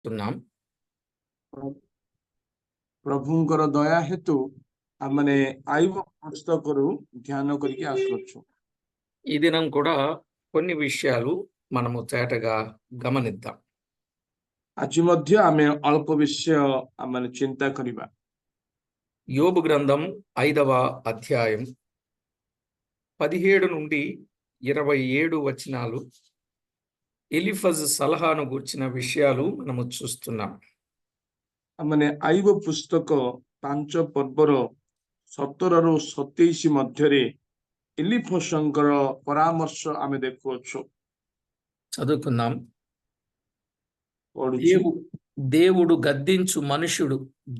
చూస్తున్నాం. ప్రభుଙ୍କର ଦୟା ହେତୁ ଆମମାନେ ଆଇବ ପୁସ୍ତକରୁ ଧ୍ୟାନ କରିକି ଆସୁଛୁ. ఈ దినం కూడా కొన్ని విషయాలు మనము తేటగా గమనిద్దాం. ଆଜି ମଧ୍ୟ ଆମେ ଅଳ୍ପ ବିଷୟ ଆମମାନେ ଚିନ୍ତା କରିବା. యోబు గ్రంథం 5వ అధ్యాయం 17 నుండి 27 వచనాలు ఎలిఫజ్ సలహాను గూర్చిన విషయాలు మనము చూస్తున్నాం. ଆମମାନେ ଆଇବ ପୁସ୍ତକ 5 ପର୍ବର 17ରୁ 27 ମଧ୍ୟରେ ଏଲିଫଜଙ୍କର ପରାମର୍ଶ ଆମେ ଦେଖୁଅଛୁ. చదువుకుందాం. ପଢୁଛୁ. దేవుడు గద్దించు మనుషుడు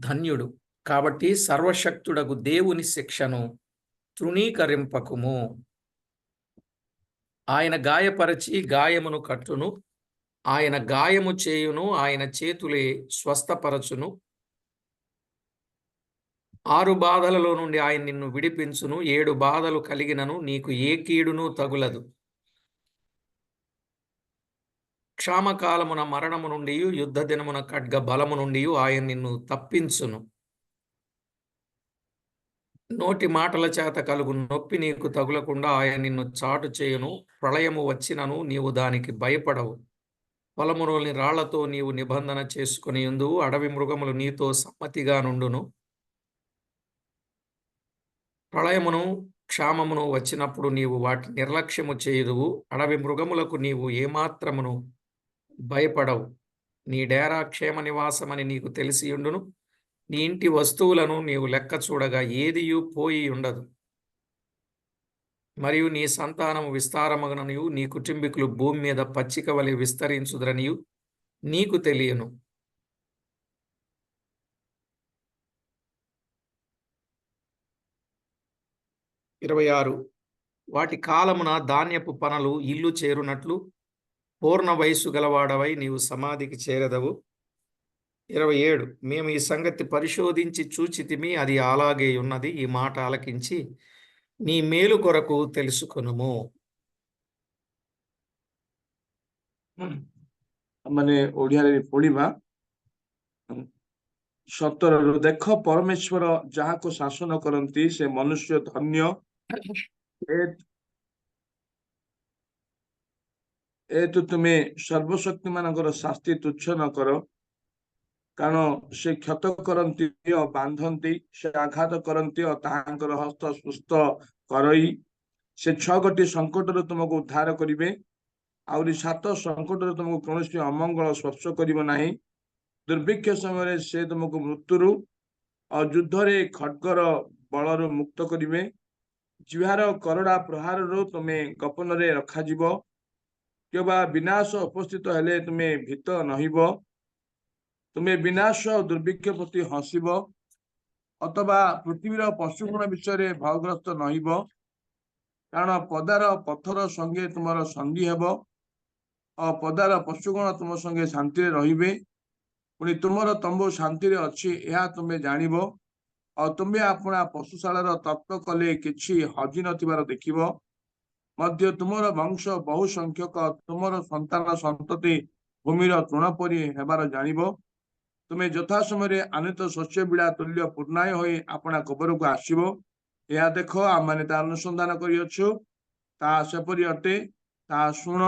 ధన్యుడు, కాబట్టి సర్వశక్తుడగు దేవుని శిక్షను తృణీకరింపకుము. ఆయన గాయపరచి గాయమును కట్టును, ఆయన గాయము చేయును, ఆయన చేతులే స్వస్థపరచును. 6 బాధలలో నుండి ఆయన నిన్ను విడిపించును, 7 బాధలు కలిగినను నీకు ఏ కీడును తగులదు. క్షామకాలమున మరణము నుండి యుద్ధ దినమున ఖడ్గ బలము నుండి ఆయన నిన్ను తప్పించును. నోటి మాటల చేత కలుగు నొప్పి నీకు తగులకుండా ఆయన నిన్ను చాటు చేయును. ప్రళయము వచ్చినను నీవు దానికి భయపడవు. పొలములోని రాళ్లతో నీవు నిబంధన చేసుకుని ఉందువు. అడవి మృగములు నీతో సమ్మతిగా నుండును. ప్రళయమును క్షామమును వచ్చినప్పుడు నీవు వాటి నిర్లక్ష్యము చేయుదువు. అడవి మృగములకు నీవు ఏమాత్రమును భయపడవు. నీ డేరా క్షేమ నివాసమని నీకు తెలిసియుండును. నీ ఇంటి వస్తువులను నీవు లెక్క చూడగా ఏదియు పోయి ఉండదు. మరియు నీ సంతానము విస్తారమగననియు నీ కుటుంబీకులు భూమి మీద పచ్చిక వలె విస్తరించుదరనియు నీకు తెలియను. ఇరవై 6 వాటి కాలమున ధాన్యపు పనలు ఇల్లు చేరునట్లు పూర్ణ వయస్సు గలవాడవై నీవు సమాధికి చేరదవు. 27 మేము ఈ సంగతి పరిశోధించి చూచితిమి, అది అలాగే ఉన్నది. ఈ మాట ఆలకించి నీ మేలు కొరకు తెలుసుకొనుము. ମାନେ ଓଡିଆରେ ପଢିବା. 17ରୁ ଦେଖ ପରମେଶ୍ୱର ଯାହାକୁ ଶାସନ କରନ୍ତି ସେ ମନୁଷ୍ୟ ଧନ୍ୟ. ତୁ ତୁମେ ସର୍ବଶକ୍ତି ମାନଙ୍କର ଶାସ୍ତି ତୁଚ୍ଛ ନ କର, କାରଣ ସେ କ୍ଷତ କରନ୍ତି ଓ ବାନ୍ଧନ୍ତି, ସେ ଆଘାତ କରନ୍ତି ଓ ତାହାଙ୍କର ହସ୍ତ ସୁସ୍ଥ କରଇ. ସେ 6 ଗୋଟି ସଙ୍କଟରୁ ତୁମକୁ ଉଦ୍ଧାର କରିବେ, ଆହୁରି 7 ସଙ୍କଟରୁ ତୁମକୁ କୌଣସି ଅମଙ୍ଗଳ ସ୍ପର୍ଶ କରିବ ନାହିଁ. ଦୁର୍ଭିକ୍ଷ ସମୟରେ ସେ ତୁମକୁ ମୃତ୍ୟୁରୁ ଆଉ ଯୁଦ୍ଧରେ ଖଡ୍ଗର ବଳରୁ ମୁକ୍ତ କରିବେ. ଜିହ୍ବାର କରଡ଼ା ପ୍ରହାରରୁ ତୁମେ ଗୋପନରେ ରଖାଯିବ. କିମ୍ବା ବିନାଶ ଉପସ୍ଥିତ ହେଲେ ତୁମେ ଭୀତ ନହିବ. ତୁମେ ବିନାଶ ଓ ଦୁର୍ଭିକ୍ଷ ପ୍ରତି ହସିବ, ଅଥବା ପୃଥିବୀର ପଶୁଗଣ ବିଷୟରେ ଭୟଗ୍ରସ୍ତ ନହିବ, କାରଣ ପଦାର ପଥର ସଙ୍ଗେ ତୁମର ସନ୍ଧି ହେବ ଓ ପଦାର ପଶୁଗଣ ତୁମ ସଙ୍ଗେ ଶାନ୍ତିରେ ରହିବେ. ପୁଣି ତୁମର ତମ୍ବୁ ଶାନ୍ତିରେ ଅଛି ଏହା ତୁମେ ଜାଣିବ, ଆଉ ତୁମେ ଆପଣା ପଶୁଶାଳାର ତତ୍ତ୍ୱ କଲେ କିଛି ହଜି ନଥିବାର ଦେଖିବ. ମଧ୍ୟ ତୁମର ବଂଶ ବହୁ ସଂଖ୍ୟକ, ତୁମର ସନ୍ତାନ ସନ୍ତତି ଭୂମିର ତୃଣ ପରି ହେବାର ଜାଣିବ. ତୁମେ ଯଥା ସମୟରେ ଆନିତ ଶସ୍ୟ ବିଡ଼ା ତୁଲ୍ୟ ପୂର୍ଣ୍ଣାୟ ହୋଇ ଆପଣା କବରକୁ ଆସିବ. ଏହା ଦେଖ, ଆମମାନେ ତା ଅନୁସନ୍ଧାନ କରିଅଛୁ, ତାହା ସେପରି ଅଟେ. ତାହା ଶୁଣ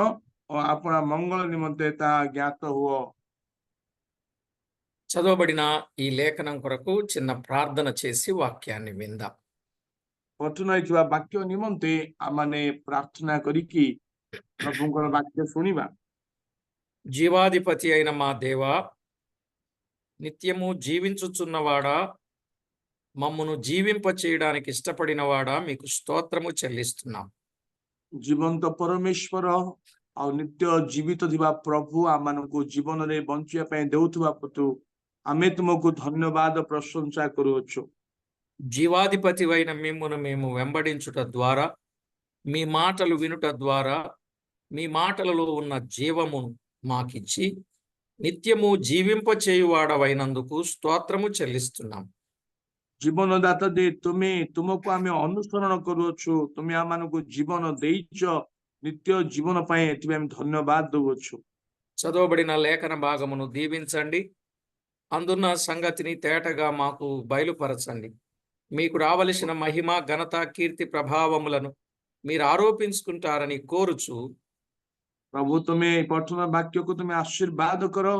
ଓ ଆପଣା ମଙ୍ଗଳ ନିମନ୍ତେ ତାହା ଜ୍ଞାତ ହୁଅ. చదవబడిన ఈ లేఖనం కొరకు చిన్న ప్రార్థన చేసి వాక్యాన్ని విందాం. ପଠନ ହୋଇଥିବା ବାକ୍ୟ ନିମନ୍ତେ ଆମମାନେ ପ୍ରାର୍ଥନା କରିକି ప్రభుଙ୍କର ବାକ୍ୟ ଶୁଣିବା. జీవాధిపతి అయిన మా దేవా, నిత్యము జీవించుచున్నవాడా, మమ్మును జీవింప చేయడానికి ఇష్టపడినవాడా, మీకు స్తోత్రము చెల్లిస్తున్నాం. ଜୀବନ୍ତ ପରମେଶ୍ୱର ଆଉ ନିତ୍ୟ ଜୀବିତ ଥିବା ପ୍ରଭୁ, ଆମମାନଙ୍କୁ ଜୀବନରେ ବଞ୍ଚିବା ପାଇଁ ଦେଉଥିବା ପ୍ରଭୁ, ଆମେ ତୁମକୁ ଧନ୍ୟବାଦ ପ୍ରଶଂସା କରୁଅଛୁ. జీవాధిపతి అయిన మిమ్మును మేము వెంబడించుట ద్వారా, మీ మాటలు వినుట ద్వారా, మీ మాటలలో ఉన్న జీవమును మాకిచ్చి నిత్యము జీవింప చేయువాడవైనందుకు స్తోత్రము చెల్లిస్తున్నాం. ଜୀବନଦାତା ଦେ ତୁମେ, ତୁମକୁ ଆମେ ଅନୁସରଣ କରୁଅଛୁ. ତୁମେ ଆମମାନଙ୍କୁ ଜୀବନ ଦେଇଛ, ନିତ୍ୟ ଜୀବନ ପାଇଁ ଏଥିପାଇଁ ଆମେ ଧନ୍ୟବାଦ ଦଉଅଛୁ. చదవబడిన లేఖన భాగమును దీవించండి. అందున్న సంగతిని తేటగా మాకు బయలుపరచండి. మీకు రావలసిన మహిమ, ఘనత, కీర్తి, ప్రభావములను మీరు ఆరోపించుకుంటారని కోరుచు प्रभु तुम्हें पठन वाक्य को तुम्हें आशीर्वाद करो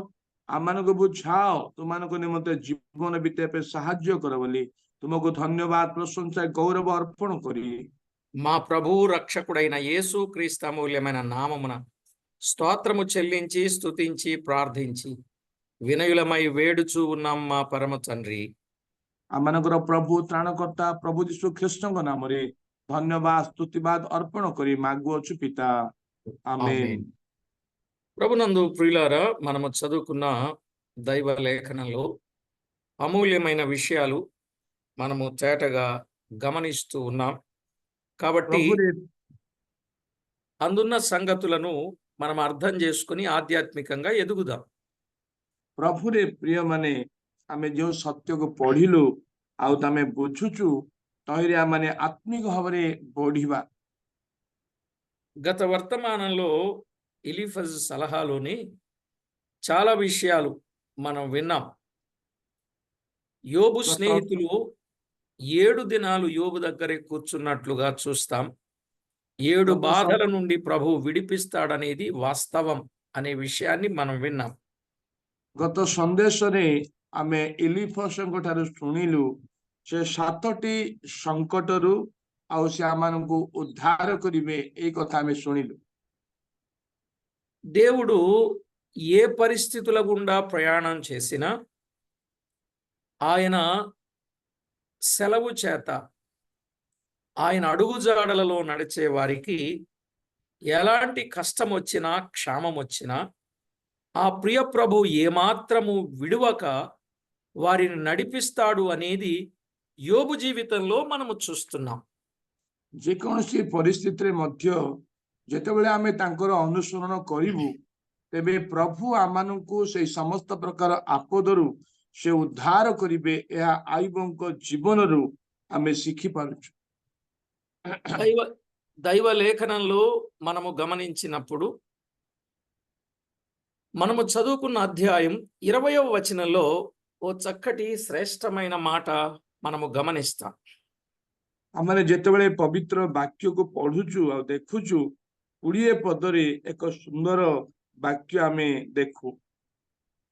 आम को बुझाओ तुम निमंते जीवन बीते पे साहाय्य करो बोली तुमको धन्यवाद प्रशंसा गौरव अर्पण करी మా ప్రభువు రక్షకుడైన యేసు క్రీస్తు అమూల్యమైన నామమున స్తోత్రము చెల్లించి స్తుతించి ప్రార్థించి వినయులమై వేడుచూ ఉన్నాం మా పరమ తండ్రి. आमनकर प्रभु त्राणकर्ता प्रभु यीशु ख्रीष्ट नाम रे धन्यवाद स्तुतिवाद अर्पण करी मागुअछु पिता आमेन. ప్రభునందు ప్రియులారా, మనము చదువుకున్న దైవ లేఖనంలో అమూల్యమైన విషయాలు మనము తేటగా గమనిస్తూ ఉన్నాం. కాబట్టి అందున్న సంగతులను మనం అర్థం చేసుకుని ఆధ్యాత్మికంగా ఎదుగుదాం. प्रभुरे प्रिय माने आमे जो सत्य को पढ़िलु आउ तमे बुझुचु तहिरे आमे आत्मिक भावरे बढ़िबा. గత వర్తమానంలో ఎలీఫజ్ సలహాలోని చాలా విషయాలు మనం విన్నాం. యోబు స్నేహితులు 7 దినాలు యోబు దగ్గరే కూర్చున్నట్లుగా చూస్తాం. 7 బాధల నుండి ప్రభు విడిపిస్తాడనేది వాస్తవం అనే విషయాన్ని మనం విన్నాం. गत संदेश रे आमे एलिफसंग ठारू सुनिलु से 7टी संकटरू आउ से आमानकु उद्धार करिवे ए कथा आमे सुनिलु. దేవుడు ఏ పరిస్థితుల గుండా ప్రయాణం చేసినా ఆయన సెలవు చేత ఆయన అడుగుజాడలలో నడిచే వారికి ఎలాంటి కష్టం వచ్చినా క్షామం వచ్చినా ఆ ప్రియ ప్రభు ఏమాత్రము విడువక వారిని నడిపిస్తాడు అనేది యోబు జీవితంలో మనము చూస్తున్నాం. जे कोनसी परिस्थिति रे मध्य जेतेबेले आमे तांकर अनुसरण करिवु तेबे प्रभु आमानकु से समस्त प्रकार आपदरु से उद्धार करिवे या आइबंक जीवनरु आमे शिखि पारुछु. దైవ లేఖనంలో మనము గమనించినప్పుడు మనము చదువుకున్న అధ్యాయం 20వ వచనంలో ఓ చక్కటి శ్రేష్టమైన మాట మనము గమనిస్తాం. आमने जेतेबेले पवित्र वाक्य को पढ़ुछु आ देखुछु 20 पदरे एक सुंदर वाक्य आमे देखु.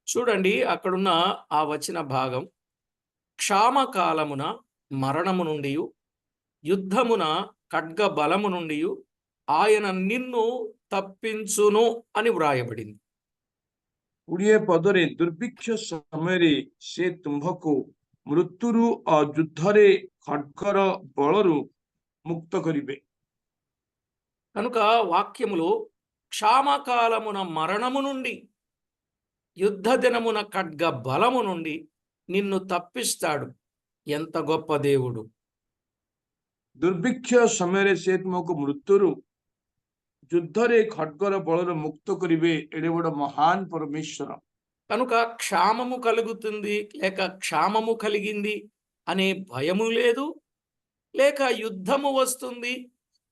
చూడండి, అక్కడున్న ఆ వచన భాగం, క్షామకాలమున మరణము నుండి యుద్ధమున ఖడ్గ బలము నుండి ఆయన నిన్ను తప్పించును అని వ్రాయబడింది. 20 पदरे दुर्भिक्ष समय से तुम्भको मृत्युरु और युद्धरे खड्गर बलरु मुक्त करिवे. కనుక వాక్యములో క్షామకాలమున మరణము నుండి యుద్ధ దినమున ఖడ్గ బలము నుండి నిన్ను తప్పిస్తాడు. ఎంత గొప్ప దేవుడు! दुर्भिक्ष समय से तुमको मृत्युरु युद्धरे खड्गर बलरु मुक्त करिवे. एडे बड़ महान परमेश्वर. కనుక క్షామము కలుగుతుంది లేక క్షామము కలిగింది అనే భయము లేదు, లేక యుద్ధము వస్తుంది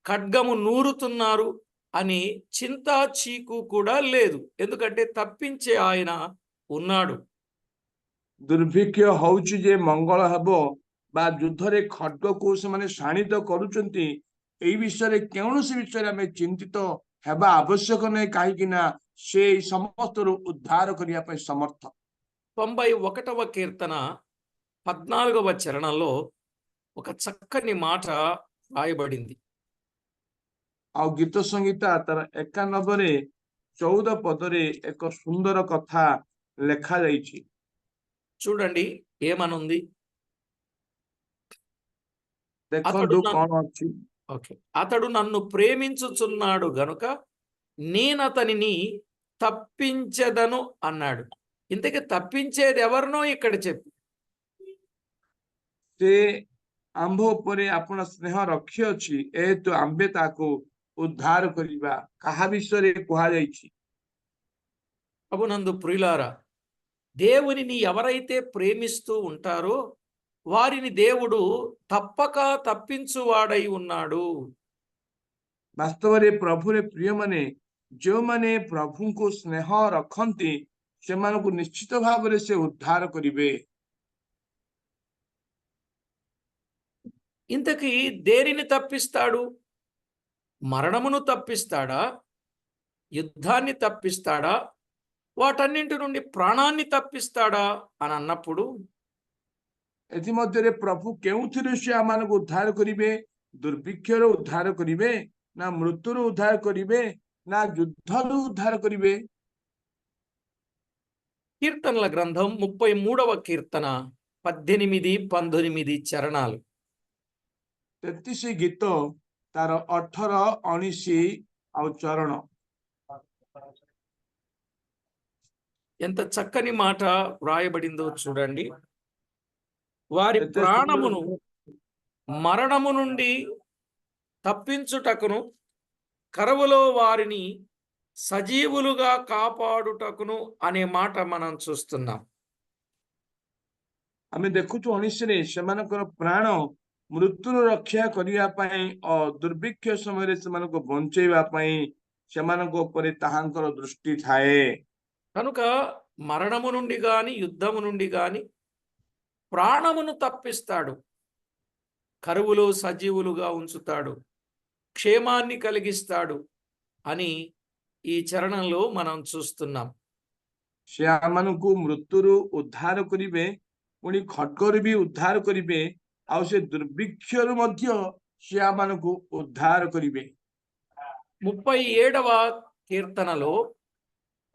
ఖడ్గము నూరుతున్నారు అని చింతా చీకు కూడా లేదు. ఎందుకంటే తప్పించే ఆయన ఉన్నాడు. दुर्भिक्ष हौची जे मंगल हबो बा युद्धरे खड्ग को से माने शाणित करूचंती एई विषय रे कौनसी विषय रे हमें चिंतित हेबा आवश्यक नै काहे कि ना से समस्त उद्धार करिया पय समर्थ. 91వ కీర్తన 14వ చరణంలో ఒక చక్కని మాట రాయబడింది. आ गीत संगीता तर 91 रे 14 पदरे एक सुंदर कथा लेखा जाइछि. చూడండి ఏమనుంది. देखंतु कोन अछि. ఓకే, అతడు నన్ను ప్రేమించుచున్నాడు గనుక నేనతనిని తప్పించెదను అన్నాడు. ఇంతకీ తప్పించేది ఎవరినో ఇక్కడ చెప్పు. से आंभ उपरे आपण स्नेह रखी अछि ए तो आंबे ताको उद्धार करिबा कहा विषय रे कुहा जाइछि. ప్రభునందు ప్రియులారా, దేవునిని ఎవరైతే ప్రేమిస్తూ ఉంటారో వారిని దేవుడు తప్పక తప్పించువాడై ఉన్నాడు. वास्तव रे प्रभु रे प्रिय माने जो माने प्रभु को स्नेह रखती से निश्चित भाव से उद्धार करिवे। ఇంతకీ దేనిని తప్పిస్తాడు? మరణమును తప్పిస్తాడా? యుద్ధాన్ని తప్పిస్తాడా? వాటన్నింటి నుండి ప్రాణాన్ని తప్పిస్తాడా అని అన్నప్పుడు एमध्य प्रभु केउथिरु से आमानकु उद्धार करिवे? दुर्भिक्षर उद्धार करिवे ना मृत्युर उद्धार करिवे ना युद्धरु उद्धार करिवे? కీర్తనల గ్రంథం 33వ కీర్తన 18, 19 చరణాలు. 33 गीत तार 18, 19 आउ चरण। ఎంత చక్కని మాట వ్రాయబడిందో చూడండి. వారి एते ప్రాణమును सुंदर మరణము నుండి తప్పించుటకును కరువులో వారిని సజీవులుగా కాపాడుటకును అనే మాట మనం చూస్తున్నాం. आमे देखुछु 19 रे सेमानकर प्राण मृत्युर रक्षा करिया पई और दुर्भिक्ष समय रे सेमानको बंचेवा पई सेमानको उपरे ताहांकर दृष्टि थाए। కనుక మరణము నుండి గాని యుద్ధము నుండి గాని ప్రాణమును తప్పిస్తాడు, కరువులో సజీవులుగా ఉంచుతాడు, క్షేమాన్ని కలిగిస్తాడు అని ఈ చరణంలో మనం చూస్తున్నాం. से आमानकु मृत्युर उद्धार करिवे, पुणी खड्गर भी उद्धार करिवे, आउ से दुर्भिक्षर मध्य से आमानकु उद्धार करिवे। 37వ కీర్తనలో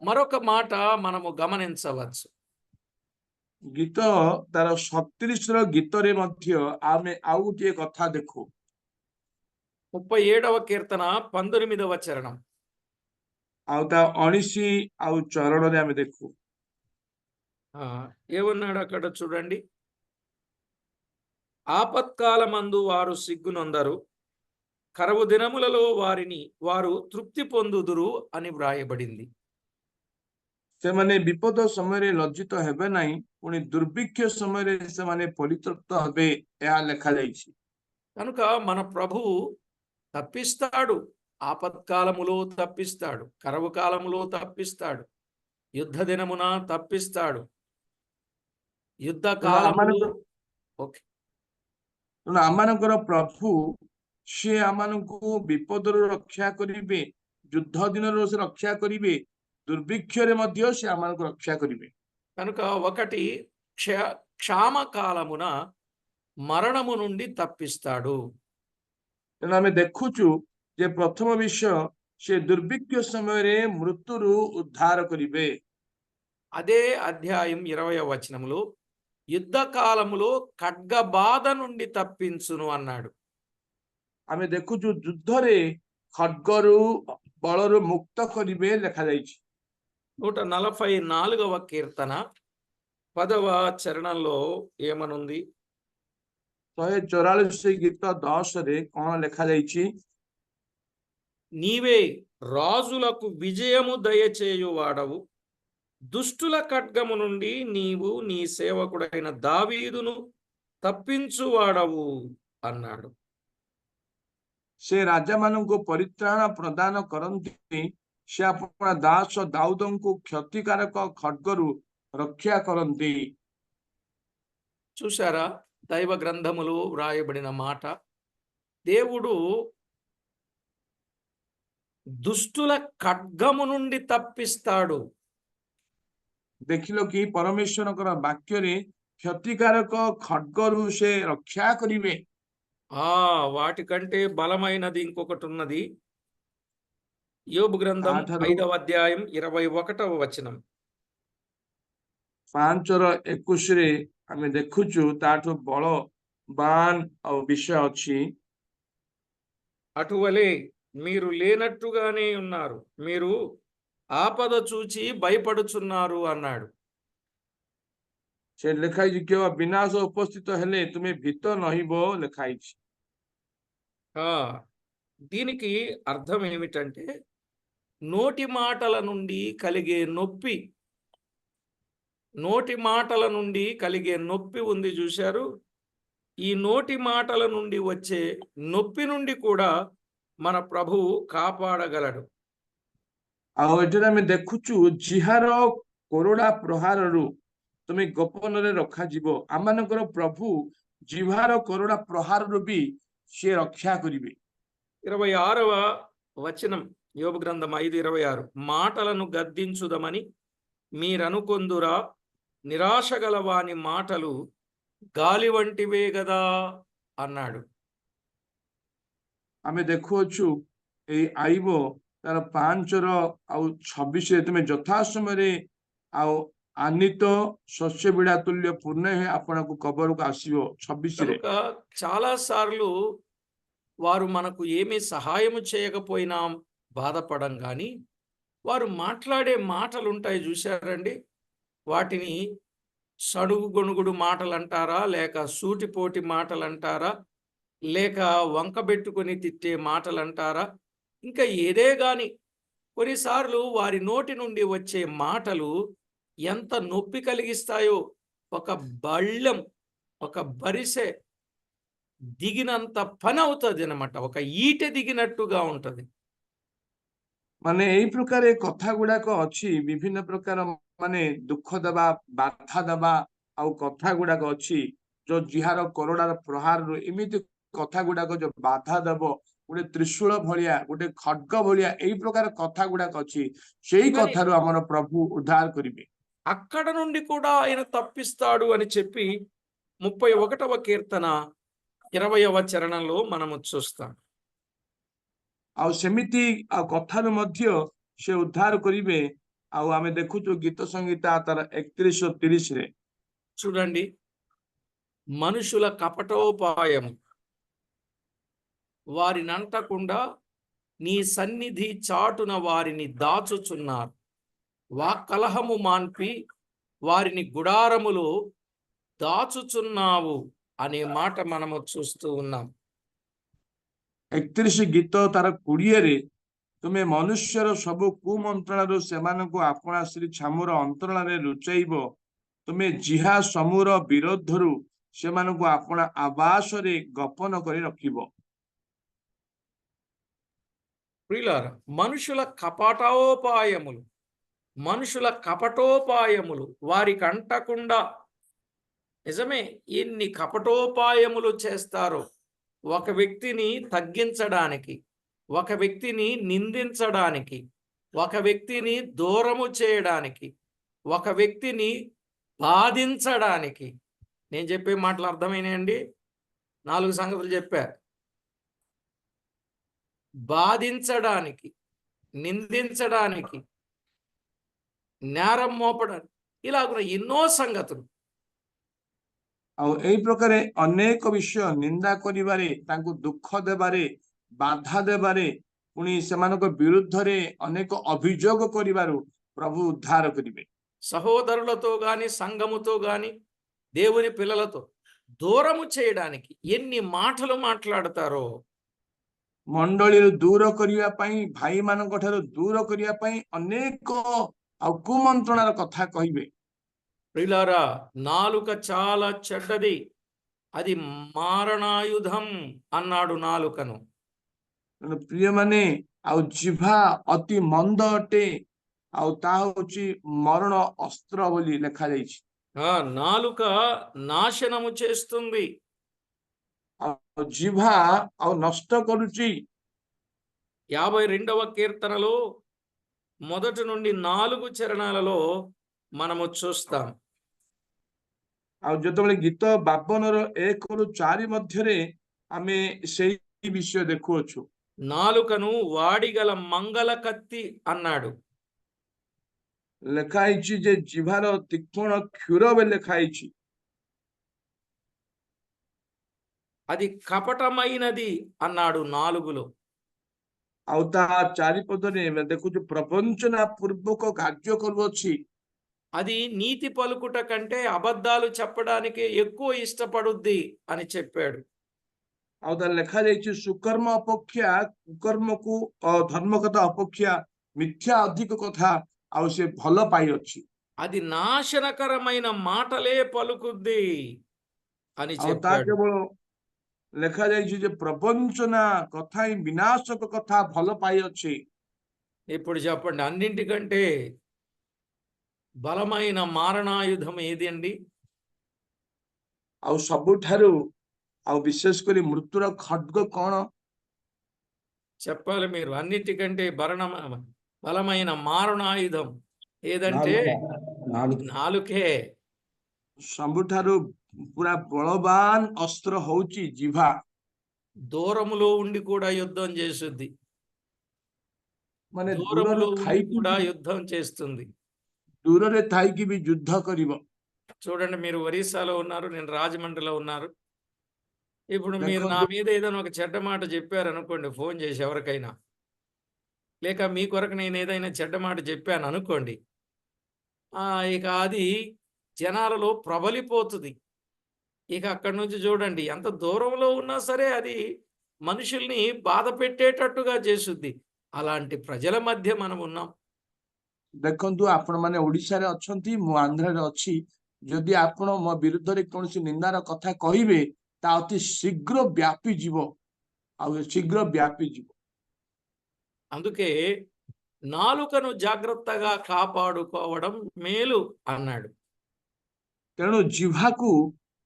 మరొక మాట మనము గమనించవచ్చు. गीत तार 37 ର गीतरे मध्य आमे आउ गोटे कथा देखु। 37వ కీర్తన 19వ చరణం. आउ ता 19 आउ चरण रे आमे देखु। ఏమన్నాడు అక్కడ చూడండి. ఆపత్కాలమందు వారు సిగ్గునొందరు, కరువు దినములలో వారు తృప్తి పొందుదురు అని వ్రాయబడింది. से माने विपद समय रे लज्जित हेबे नाही, पुणी दुर्भिक्ष समय रे से माने परितृप्त हेबे या लेखा जाईछि। కనుక మన ప్రభువు తప్పిస్తాడు, ఆపత్కాలములో తప్పిస్తాడు, కరువు కాలములో తప్పిస్తాడు, యుద్ధ దినమున తప్పిస్తాడు, యుద్ధ కాలములో ఓకే आमानकर प्रभु से आमानकु विपदर रक्षा करिवे, युद्ध दिन से रक्षा करिवे, दुर्भिक्ष रे मध्य से आमानकु रक्षा करिवे। కనుక ఒకటి క్షామ కాలమున మరణము నుండి తప్పిస్తాడు. तेणु आमे देखुचु जे प्रथम विषय से दुर्भिक्ष समय रे मृत्युरु उद्धार करिवे। అదే అధ్యాయం 20వ వచనములో యుద్ధ కాలములో ఖడ్గ బాధ నుండి తప్పించును అన్నాడు. आमे देखुचु युद्ध रे खड्गरु बलरु मुक्त करिवे लेखा जाईछि। 144వ కీర్తన 10వ చరణంలో ఏమనుంది? 144 गीत 10 रे कोन लेखा जाईछि? నీవే రాజులకు విజయము దయచేయువాడవు, దుష్టుల ఖడ్గము నుండి నీవు నీ సేవకుడైన దావీదును తప్పించువాడవు అన్నాడు. से राजा माननको परित्राण प्रदान करंती, से अपना दास दाऊदंको क्षतिकारक खड्गरु रक्षा करंती। చూశారా దైవ గ్రంథములో వ్రాయబడిన మాట? దేవుడు దుష్టుల ఖడ్గము నుండి తప్పిస్తాడు. देखिलो कि परमेश्वरकर वाक्य रे क्षतिकारक खड्गरु से रक्षा करिवे। వాటికంటే బలమైనది ఇంకొకటి ఉన్నది. యోబు గ్రంథం 5వ అధ్యాయం 21వ వచనం. 5:21 रे आमे देखुचु ताठो बलवान विषय अछि। అటువలే మీరు లేనట్టుగానే ఉన్నారు, మీరు ఆపద చూచి భయపడుచున్నారు అన్నాడు. से लेखाई कि विनाश उपस्थित हेले तुम्हें भीत नहिबो लेखाई। దీనికి అర్థం ఏమిటంటే నోటి మాటల నుండి కలిగే నొప్పి, నోటి మాటల నుండి కలిగే నొప్పి ఉంది చూశారు. ఈ నోటి మాటల నుండి వచ్చే నొప్పి నుండి కూడా మన ప్రభువు కాపాడగలడు. ଆଉ ଏଠାରେ ଆମେ ଦେଖୁଛୁ ଜିହାର କୋରଡା ପ୍ରହାରରୁ ତୁମେ ଗୋପନରେ ରଖାଯିବ। ଆମମାନଙ୍କର ପ୍ରଭୁ ଜିହାର କୋରଡା ପ୍ରହାରରୁ ବି ସିଏ ରକ୍ଷା କରିବେ। 26వ వచనం యోబు గ్రంథం 5:26 మాటలను గద్దించుదమని మీరనుకొందురా నిరాశ గల వాని మాటలు గాలి వంటివే గదా అన్నాడు. ଆମେ ଦେଖୁଅଛୁ ଏଇ ଆଇବ ତାର 5:26 ତୁମେ ଯଥା ସମୟରେ ଆଉ ଆନିତ ଶସ୍ୟ ବିଡ଼ା ତୁଲ୍ୟ ପୂର୍ଣ୍ଣ ହେ ଆପଣଙ୍କୁ କବରକୁ ଆସିବ। 26 కనుక చాలా సార్లు వారు మనకు ఏమీ సహాయము చేయకపోయినా బాధపడం కానీ వారు మాట్లాడే మాటలు ఉంటాయి చూశారండి, వాటిని సడుగు గొణుగుడు మాటలు అంటారా, లేక సూటిపోటి మాటలు అంటారా, లేక వంకబెట్టుకొని తిట్టే మాటలు అంటారా, ఇంకా ఏదే గాని కొన్నిసార్లు వారి నోటి నుండి వచ్చే మాటలు ఎంత నొప్పి కలిగిస్తాయో ఒక బళ్ళెం ఒక బరిసె దిగినంత పని అవుతుంది అనమాట, ఒక ఈటె దిగినట్టుగా ఉంటది. ମାନେ ଏଇ ପ୍ରକାର କଥା ଗୁଡାକ ଅଛି, ବିଭିନ୍ନ ପ୍ରକାର ମାନେ ଦୁଃଖ ଦେବା, ବାଧା ଦେବା ଆଉ କଥା ଗୁଡାକ ଅଛି ଯୋଉ ଜିହାର କୋରଡାର ପ୍ରହାରରୁ ଏମିତି କଥା ଗୁଡାକ ଯୋଉ ବାଧା ଦେବ, ଗୋଟେ ତ୍ରିଶୂଳ ଭଳିଆ, ଗୋଟେ ଖଡ୍ଗ ଭଳିଆ ଏଇ ପ୍ରକାର କଥା ଗୁଡାକ ଅଛି। ସେଇ కానీ କଥାରୁ ଆମର ପ୍ରଭୁ ଉଦ୍ଧାର କରିବେ। అక్కడ నుండి కూడా ఆయన తప్పిస్తాడు అని చెప్పి 31వ కీర్తన 20వ చరణంలో మనము చూస్తాం. ଆଉ ସେମିତି ଆଉ କଥାରୁ ମଧ୍ୟ ସେ ଉଦ୍ଧାର କରିବେ। ଆଉ ଆମେ ଦେଖୁଛୁ ଗୀତ ସଂହିତା ତାର 31:30 చూడండి, మనుషుల కపటోపాయము వారినంటకుండా నీ సన్నిధి చాటున వారిని దాచుచున్నారు, వాక్కలహము మాన్పి వారిని గుడారములో దాచుచున్నావు అనే మాట మనము చూస్తూ ఉన్నాం. 31 ଗୀତ ତାର 20 ତୁମେ ମନୁଷ୍ୟର ସବୁ କୁମନ୍ତ୍ରଣାରୁ ସେମାନଙ୍କୁ ଆପଣା ଶ୍ରୀ ଛାମୁର ଅନ୍ତରାଳରେ ଲୁଚାଇବ। ତୁମେ ଜିହା ସମୂର ବିରୋଧରୁ ସେମାନଙ୍କୁ ଆପଣା ଆବାସରେ ଗୋପନ କରି ରଖିବ। ప్రియులారా, మనుషుల కపటోపాయములు వారికి అంటకుండా, నిజమే, ఎన్ని కపటోపాయములు చేస్తారో ఒక వ్యక్తిని తగ్గించడానికి, ఒక వ్యక్తిని నిందించడానికి, ఒక వ్యక్తిని దూరము చేయడానికి, ఒక వ్యక్తిని బాధించడానికి. నేను చెప్పే మాటలు అర్థమైనాయండి? 4 సంగతులు చెప్పా. బాధించడానికి, నిందించడానికి, నేరం మోపడానికి, ఇలాగున ఎన్నో సంగతులు. ଆଉ ଏଇ ପ୍ରକାର ଅନେକ ବିଷୟ ନିନ୍ଦା କରିବାରେ, ତାଙ୍କୁ ଦୁଃଖ ଦେବାରେ, ବାଧା ଦେବାରେ, ପୁଣି ସେମାନଙ୍କ ବିରୁଦ୍ଧରେ ଅନେକ ଅଭିଯୋଗ କରିବାରୁ ପ୍ରଭୁ ଉଦ୍ଧାର କରିବେ। సహోదరులతో గాని, సంఘముతో గాని, దేవుని పిల్లలతో దూరము చేయడానికి ఎన్ని మాటలు మాట్లాడతారో, ମଣ୍ଡଳୀରୁ ଦୂର କରିବା ପାଇଁ, ଭାଇମାନଙ୍କ ଠାରୁ ଦୂର କରିବା ପାଇଁ ଅନେକ ଆଉ କୁମନ୍ତ୍ରଣାର କଥା କହିବେ। ప్రియులారా, నాలుక చాలా చెడ్డది, అది మారణాయుధం అన్నాడు నాలుకను. ପ୍ରିୟମାନେ, ଆଉ ଜିଭା ଅତି ମନ୍ଦ ଅଟେ, ଆଉ ତାହା ହଉଛି ମରଣ ଅସ୍ତ୍ର ବୋଲି ଲେଖାଯାଇଛି। నాలుక నాశనము చేస్తుంది. ଆଉ ଜିଭା ଆଉ ନଷ୍ଟ କରୁଛି। 52వ కీర్తనలో 1 నుండి 4 చరణాలలో మనము చూస్తాం. ଆଉ ଯେତେବେଳେ ଗୀତ 52ର 1ରୁ 4 ମଧ୍ୟରେ ଆମେ ସେଇ ବିଷୟ ଦେଖୁଅଛୁ। నాలుకను వాడిగల మంగళ కత్తి అన్నాడు. ଲେଖା ହେଇଛି ଯେ ଜିଭାର ତୀକ୍ଷ୍ଣ କ୍ଷୁର ବୋଲି ଲେଖା ହେଇଛି। అది కపటమైనది అన్నాడు 4లో. ଆଉ ତା 4 ପଦରେ ଦେଖୁଛୁ ପ୍ରବଞ୍ଚନା ପୂର୍ବକ କାର୍ଯ୍ୟ କରୁଅଛି। అది నీతి పలుకుట కంటే అబద్ధాలు చెప్పడానికి ఎక్కువ ఇష్టపడుద్ది అని చెప్పాడు. ଆଉ ତା ଲେଖା ଯାଇଛି ସୁକର୍ମ ଅପେକ୍ଷା କୁକର୍ମକୁ, ଧର୍ମ କଥା ଅପେକ୍ଷା ମିଥ୍ୟା ଅଧିକ କଥା ଆଉ ସେ ଭଲ ପାଇଅଛି। అది నాశనకరమైన మాటలే పలుకుద్ది అని ଆଉ ତା చెప్పాడు. କେବଳ ଲେଖା ଯାଇଛି ଯେ ପ୍ରବଞ୍ଚନା କଥା ହିଁ ବିନାଶକ କଥା ଭଲ ପାଇଅଛି। ఇప్పుడు చెప్పండి, అన్నింటికంటే బలమైన మారణాయుధం ఏది అండి? ଆଉ ସବୁଠାରୁ ଆଉ ବିଶେଷ କରି ମୃତ୍ୟୁର ଖడ్ଗ କଣ? చెప్పాలి మీరు. అన్నిటికంటే బలమైన మారణాయుధం ఏదంటే నాలుకే. ସବୁଠାରୁ ପୁରା ବଳବାନ ଅସ୍ତ୍ର ହଉଛି ଜିଭା। దూరములో ఉండి కూడా యుద్ధం చేస్తుంది. ମାନେ దూరములో ଦୂରରେ ఉండి ଥାଇକି కూడా యుద్ధం చేస్తుంది. ଦୂରରେ ଥାଇକି ବି ଯୁଦ୍ଧ କରିବ। చూడండి, మీరు ఒరిస్సాలో ఉన్నారు, నేను రాజమండ్రిలో ఉన్నారు. ఇప్పుడు మీరు నా ଦେଖନ୍ତୁ మీద ఏదైనా ఒక చెడ్డ మాట చెప్పారనుకోండి, ఫోన్ చేసి ఎవరికైనా, లేక మీ కొరకు నేను ఏదైనా చెడ్డ మాట చెప్పాను అనుకోండి, ఇక అది జనాలలో ప్రబలిపోతుంది. ఇక అక్కడి నుంచి చూడండి, ఎంత దూరంలో ఉన్నా సరే అది మనుషుల్ని బాధ పెట్టేటట్టుగా చేస్తుంది. అలాంటి ప్రజల మధ్య మనం ఉన్నాం. ଦେଖନ୍ତୁ ଆପଣ ମାନେ ଓଡିଶାରେ ଅଛନ୍ତି, ମୁଁ ଆନ୍ଧ୍ରରେ ଅଛି। ଯଦି ଆପଣ ମୋ ବିରୁଦ୍ଧରେ କୌଣସି ନିନ୍ଦାର କଥା କହିବେ ତା ଅତି ଶୀଘ୍ର ବ୍ୟାପିଯିବ, ଆଉ ଶୀଘ୍ର ବ୍ୟାପିଯିବ। అందుకే నాలుకను జాగ్రత్తగా కాపాడుకోవడం మేలు అన్నాడు. ତେଣୁ ଜିହ୍ବାକୁ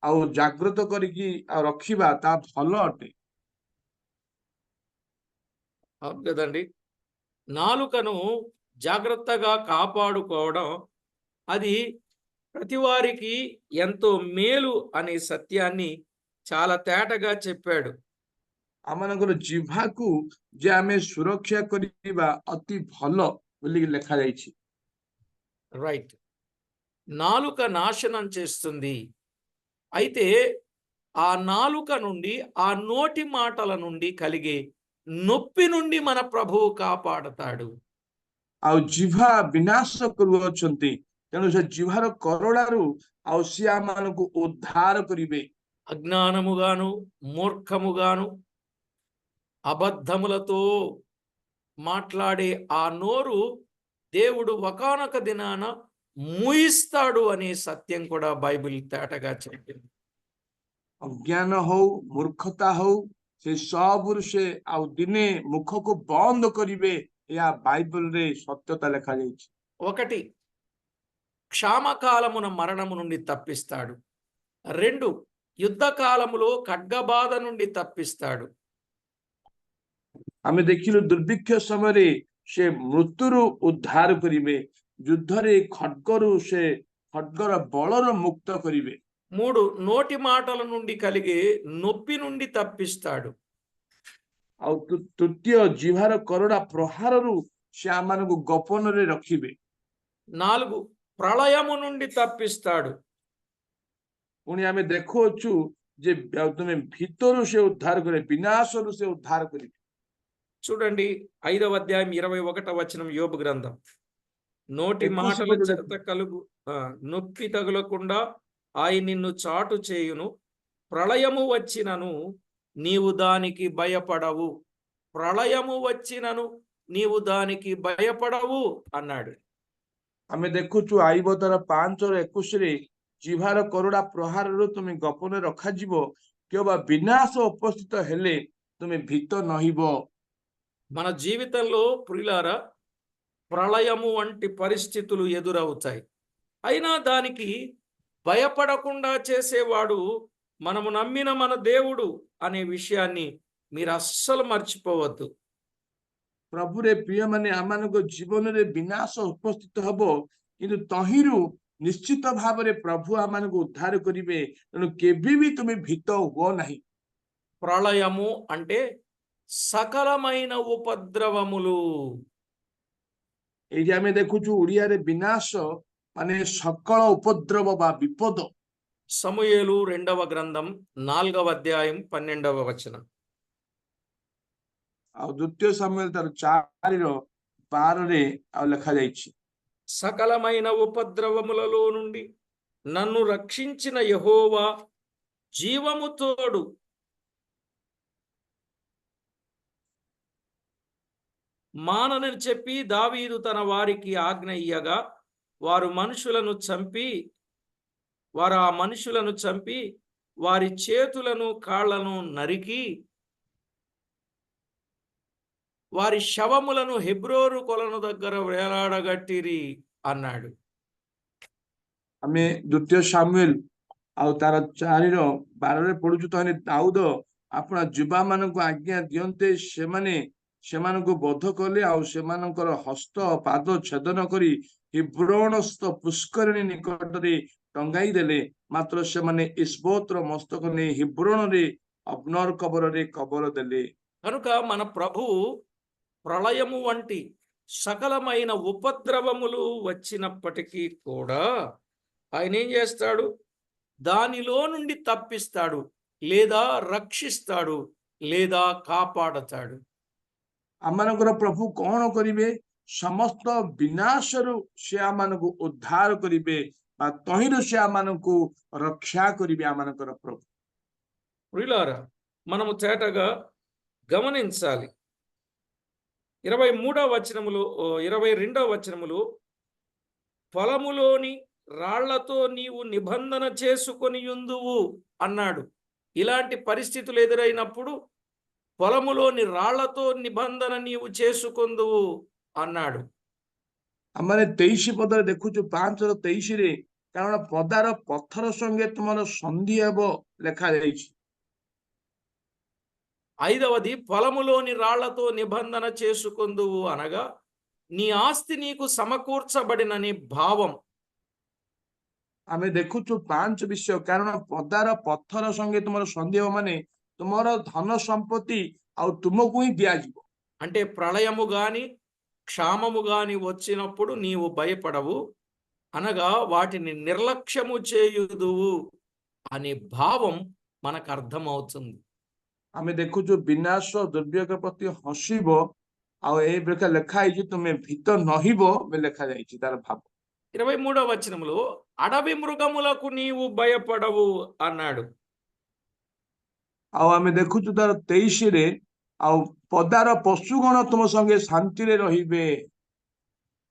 ଆଉ ଜାଗ୍ରତ କରିକି ଆଉ ରଖିବା ତା ଭଲ ଅଟେ। అవును కదండి. నాలుకను జాగ్రత్తగా కాపాడుకోవడం అది ప్రతివారికి ఎంతో మేలు అనే సత్యాన్ని చాలా తేటగా చెప్పాడు. ଆମମାନଙ୍କର ଜିହ୍ବାକୁ ଯେ ଆମେ ସୁରକ୍ଷା କରିବା ଅତି ଭଲ ବୋଲି ଲେଖାଯାଇଛି। రైట్. నాలుక నాశనం చేస్తుంది. అయితే ఆ నాలుక నుండి, ఆ నోటి మాటల నుండి కలిగే నొప్పి నుండి మన ప్రభువు కాపాడతాడు. ଆଉ ଜିହ୍ବା ବିନାଶ କରୁଅଛନ୍ତି, ତେଣୁ ସେ ଜିହ୍ବାର କରଳାରୁ ଆଉ ସିଏ ଆମମାନଙ୍କୁ ଉଦ୍ଧାର କରିବେ। అజ్ఞానముగాను, మూర్ఖముగాను, అబద్ధములతో మాట్లాడే ఆ నోరు దేవుడు ఒకానొక దినాన మూయిస్తాడు అనే సత్యం కూడా బైబిల్ తేటగా చెప్పింది. ଅଜ୍ଞାନ ହଉ ମୂର୍ଖତା ହଉ ସେ ସବୁରୁ ସେ ଆଉ ଦିନେ ମୁଖକୁ ବନ୍ଦ କରିବେ, ଏହା ବାଇବଲରେ ସତ୍ୟତା ଲେଖାଯାଇଛି। ఒకటి, క్షామకాలమున మరణము నుండి తప్పిస్తాడు. 2, యుద్ధకాలములో ఖడ్గబాధ నుండి తప్పిస్తాడు. ଆମେ ଦେଖିଲୁ ଦୁର୍ଭିକ୍ଷ ସମୟରେ ସେ ମୃତ୍ୟୁରୁ ଉଦ୍ଧାର କରିବେ, ଯୁଦ୍ଧରେ ଖడ్ଗରୁ ସେ ଖడ్ଗର ବଳର ମୁକ୍ତ କରିବେ। 3, నోటి మాటల నుండి కలిగే నొప్పి నుండి తప్పిస్తాడు. ଆଉ ତୃତୀୟ ଜିହ୍ବାର କରଡ଼ା ପ୍ରହାରରୁ ସେ ଆମମାନଙ୍କୁ ଗୋପନରେ ରଖିବେ। 4, ప్రళయము నుండి తప్పిస్తాడు. ପୁଣି ଆମେ ଦେଖୁଅଛୁ ଯେ ତୁମେ ଭିତରୁ ସେ ଉଦ୍ଧାର କରିବେ, ବିନାଶରୁ ସେ ଉଦ୍ଧାର କରିବେ। చూడండి, 5వ అధ్యాయం 21వ వచనం యోబు గ్రంథం. నోటి 21 మాటల పదవి చేత నొప్పి తగులకుండా ఆయన నిన్ను చాటు చేయును. ప్రళయము వచ్చినను నీవు దానికి భయపడవు. ప్రళయము వచ్చినను నీవు దానికి భయపడవు అన్నాడు. ଆମେ ଦେଖୁଛୁ ଆଇବତର 5:21ରେ ଜିହ୍ବାର କରଡ଼ା ପ୍ରହାରରୁ ତୁମେ ଗୋପନରେ ରଖାଯିବ, କିମ୍ବା ବିନାଶ ଉପସ୍ଥିତ ହେଲେ ତୁମେ ଭୀତ ନହିବ। మన జీవితంలో ప్రియులారా, ప్రళయము వంటి పరిస్థితులు ఎదురవుతాయి. అయినా దానికి భయపడకుండా చేసేవాడు మనము నమ్మిన మన దేవుడు అనే విషయాన్ని మీరు అస్సలు మర్చిపోవద్దు. ପ୍ରଭୁରେ ପ୍ରିୟମାନେ, ଆମମାନଙ୍କ ଜୀବନରେ ବିନାଶ ଉପସ୍ଥିତ ହବ, କିନ୍ତୁ ତହିଁରୁ ନିଶ୍ଚିତ ଭାବରେ ପ୍ରଭୁ ଆମମାନଙ୍କୁ ଉଦ୍ଧାର କରିବେ। ତେଣୁ କେବେ ବି ତୁମେ ଭୀତ ହୁଅ ନାହିଁ। ప్రళయము అంటే సకలమైన ఉపద్రవములు. ଏଇଠି ଆମେ ଦେଖୁଛୁ ଓଡ଼ିଆରେ ବିନାଶ ମାନେ ସକଳ ଉପଦ୍ରବ ବା ବିପଦ। సమూయేలు 2వ గ్రంథం 4వ అధ్యాయం 12వ వచనం. ଆଉ ଦ୍ୱିତୀୟ ସାମୁଏଲ ତାର 4:12ରେ ଆଉ ଲେଖାଯାଇଛି, సకలమైన ఉపద్రవములలో నుండి నన్ను రక్షించిన యెహోవా జీవము తోడు. మానని చెప్పి దావీదు తన వారికి ఆజ్ఞ ఇయ్యగా వారు ఆ మనుషులను చంపి వారి చేతులను కాళ్లను నరికి వారి శవములను హెబ్రోను కొలను దగ్గర వేలాడగట్టిరి అన్నాడు. ଆମେ ଦ୍ୱିତୀୟ ସାମୁଏଲ ଆଉ ତାର 4:12 ପଢୁଛୁ ତ ଦାଉଦ ଆପଣ ଯୁବା ମାନଙ୍କୁ ଆଜ୍ଞା ଦିଅନ୍ତେ ସେମାନେ ସେମାନଙ୍କୁ ବଧ କଲେ ଆଉ ସେମାନଙ୍କର ହସ୍ତ ପାଦ ଛେଦନ କରି ହିବ୍ରୋନସ୍ଥ ପୁଷ୍କରିଣୀ ନିକଟରେ ଟଙ୍ଗାଇ ଦେଲେ। ମାତ୍ର ସେମାନେ ଇସ୍ବୋତର ମସ୍ତକ ନେଇ ହିବ୍ରୋନରେ ଅବ୍ନର କବରରେ କବର ଦେଲେ। కనుక మన ప్రభువు ప్రళయము వంటి సకలమైన ఉపద్రవములు వచ్చినప్పటికీ కూడా ఆయన ఏం చేస్తాడు? దానిలో నుండి తప్పిస్తాడు, లేదా రక్షిస్తాడు, లేదా కాపాడతాడు. ଆମମାନଙ୍କର ପ୍ରଭୁ କଣ କରିବେ? ସମସ୍ତ ବିନାଶରୁ ସେ ଆମମାନଙ୍କୁ ଉଦ୍ଧାର କରିବେ ବା ତହିଁରୁ ସେ ଆମମାନଙ୍କୁ ରକ୍ଷା କରିବେ ଆମମାନଙ୍କର ପ୍ରଭୁ। ప్రియులారా, మనము తేటగా గమనించాలి. 23వ వచనములో 22వ వచనములో పొలములోని రాళ్లతో నీవు నిబంధన చేసుకొని యుందువు అన్నాడు. ఇలాంటి పరిస్థితులు ఎదురైనప్పుడు పొలములోని రాళ్లతో నిబంధన నీవు చేసుకొందువు అన్నాడు. ଆମେ 23 ପଦରେ ଦେଖୁଛୁ 5:23 କାରଣ ପଦାର ପଥର ସଙ୍ଗେ ତୁମର ସନ୍ଧି ହେବ ଲେଖାଯାଇଛି। 5వది పొలములోని రాళ్లతో నిబంధన చేసుకొందువు అనగా నీ ఆస్తి నీకు సమకూర్చబడినని భావం. ଆମେ ଦେଖୁଛୁ 5 ବିଷୟ କାରଣ ପଦାର ପଥର ସଙ୍ଗେ ତୁମର ସନ୍ଧି ହେବ ମାନେ ତୁମର ଧନ ସମ୍ପତ୍ତି ଆଉ ତୁମକୁ ହିଁ ଦିଆଯିବ। అంటే ప్రళయము గాని క్షామము గాని వచ్చినప్పుడు నీవు భయపడవు, అనగా వాటిని నిర్లక్ష్యము చేయుదువు అనే భావం మనకు అర్థమవుతుంది. ଆମେ ଦେଖୁଛୁ ବିନାଶ ଦୁର୍ବିପାକ ପ୍ରତି ହସିବ ଆଉ ଏ ପ୍ରକାର ଲେଖା ହେଇଛି ତୁମେ ଭୀତ ନହିବ ଲେଖାଯାଇଛି ତାର ଭାବ। 23వ వచనములో అడవి మృగములకు నీవు భయపడవు అన్నాడు. ଆଉ ଆମେ ଦେଖୁଛୁ ତାର 23ରେ ଆଉ ପଦାର ପଶୁଗଣ ତୁମ ସଙ୍ଗେ ଶାନ୍ତିରେ ରହିବେ।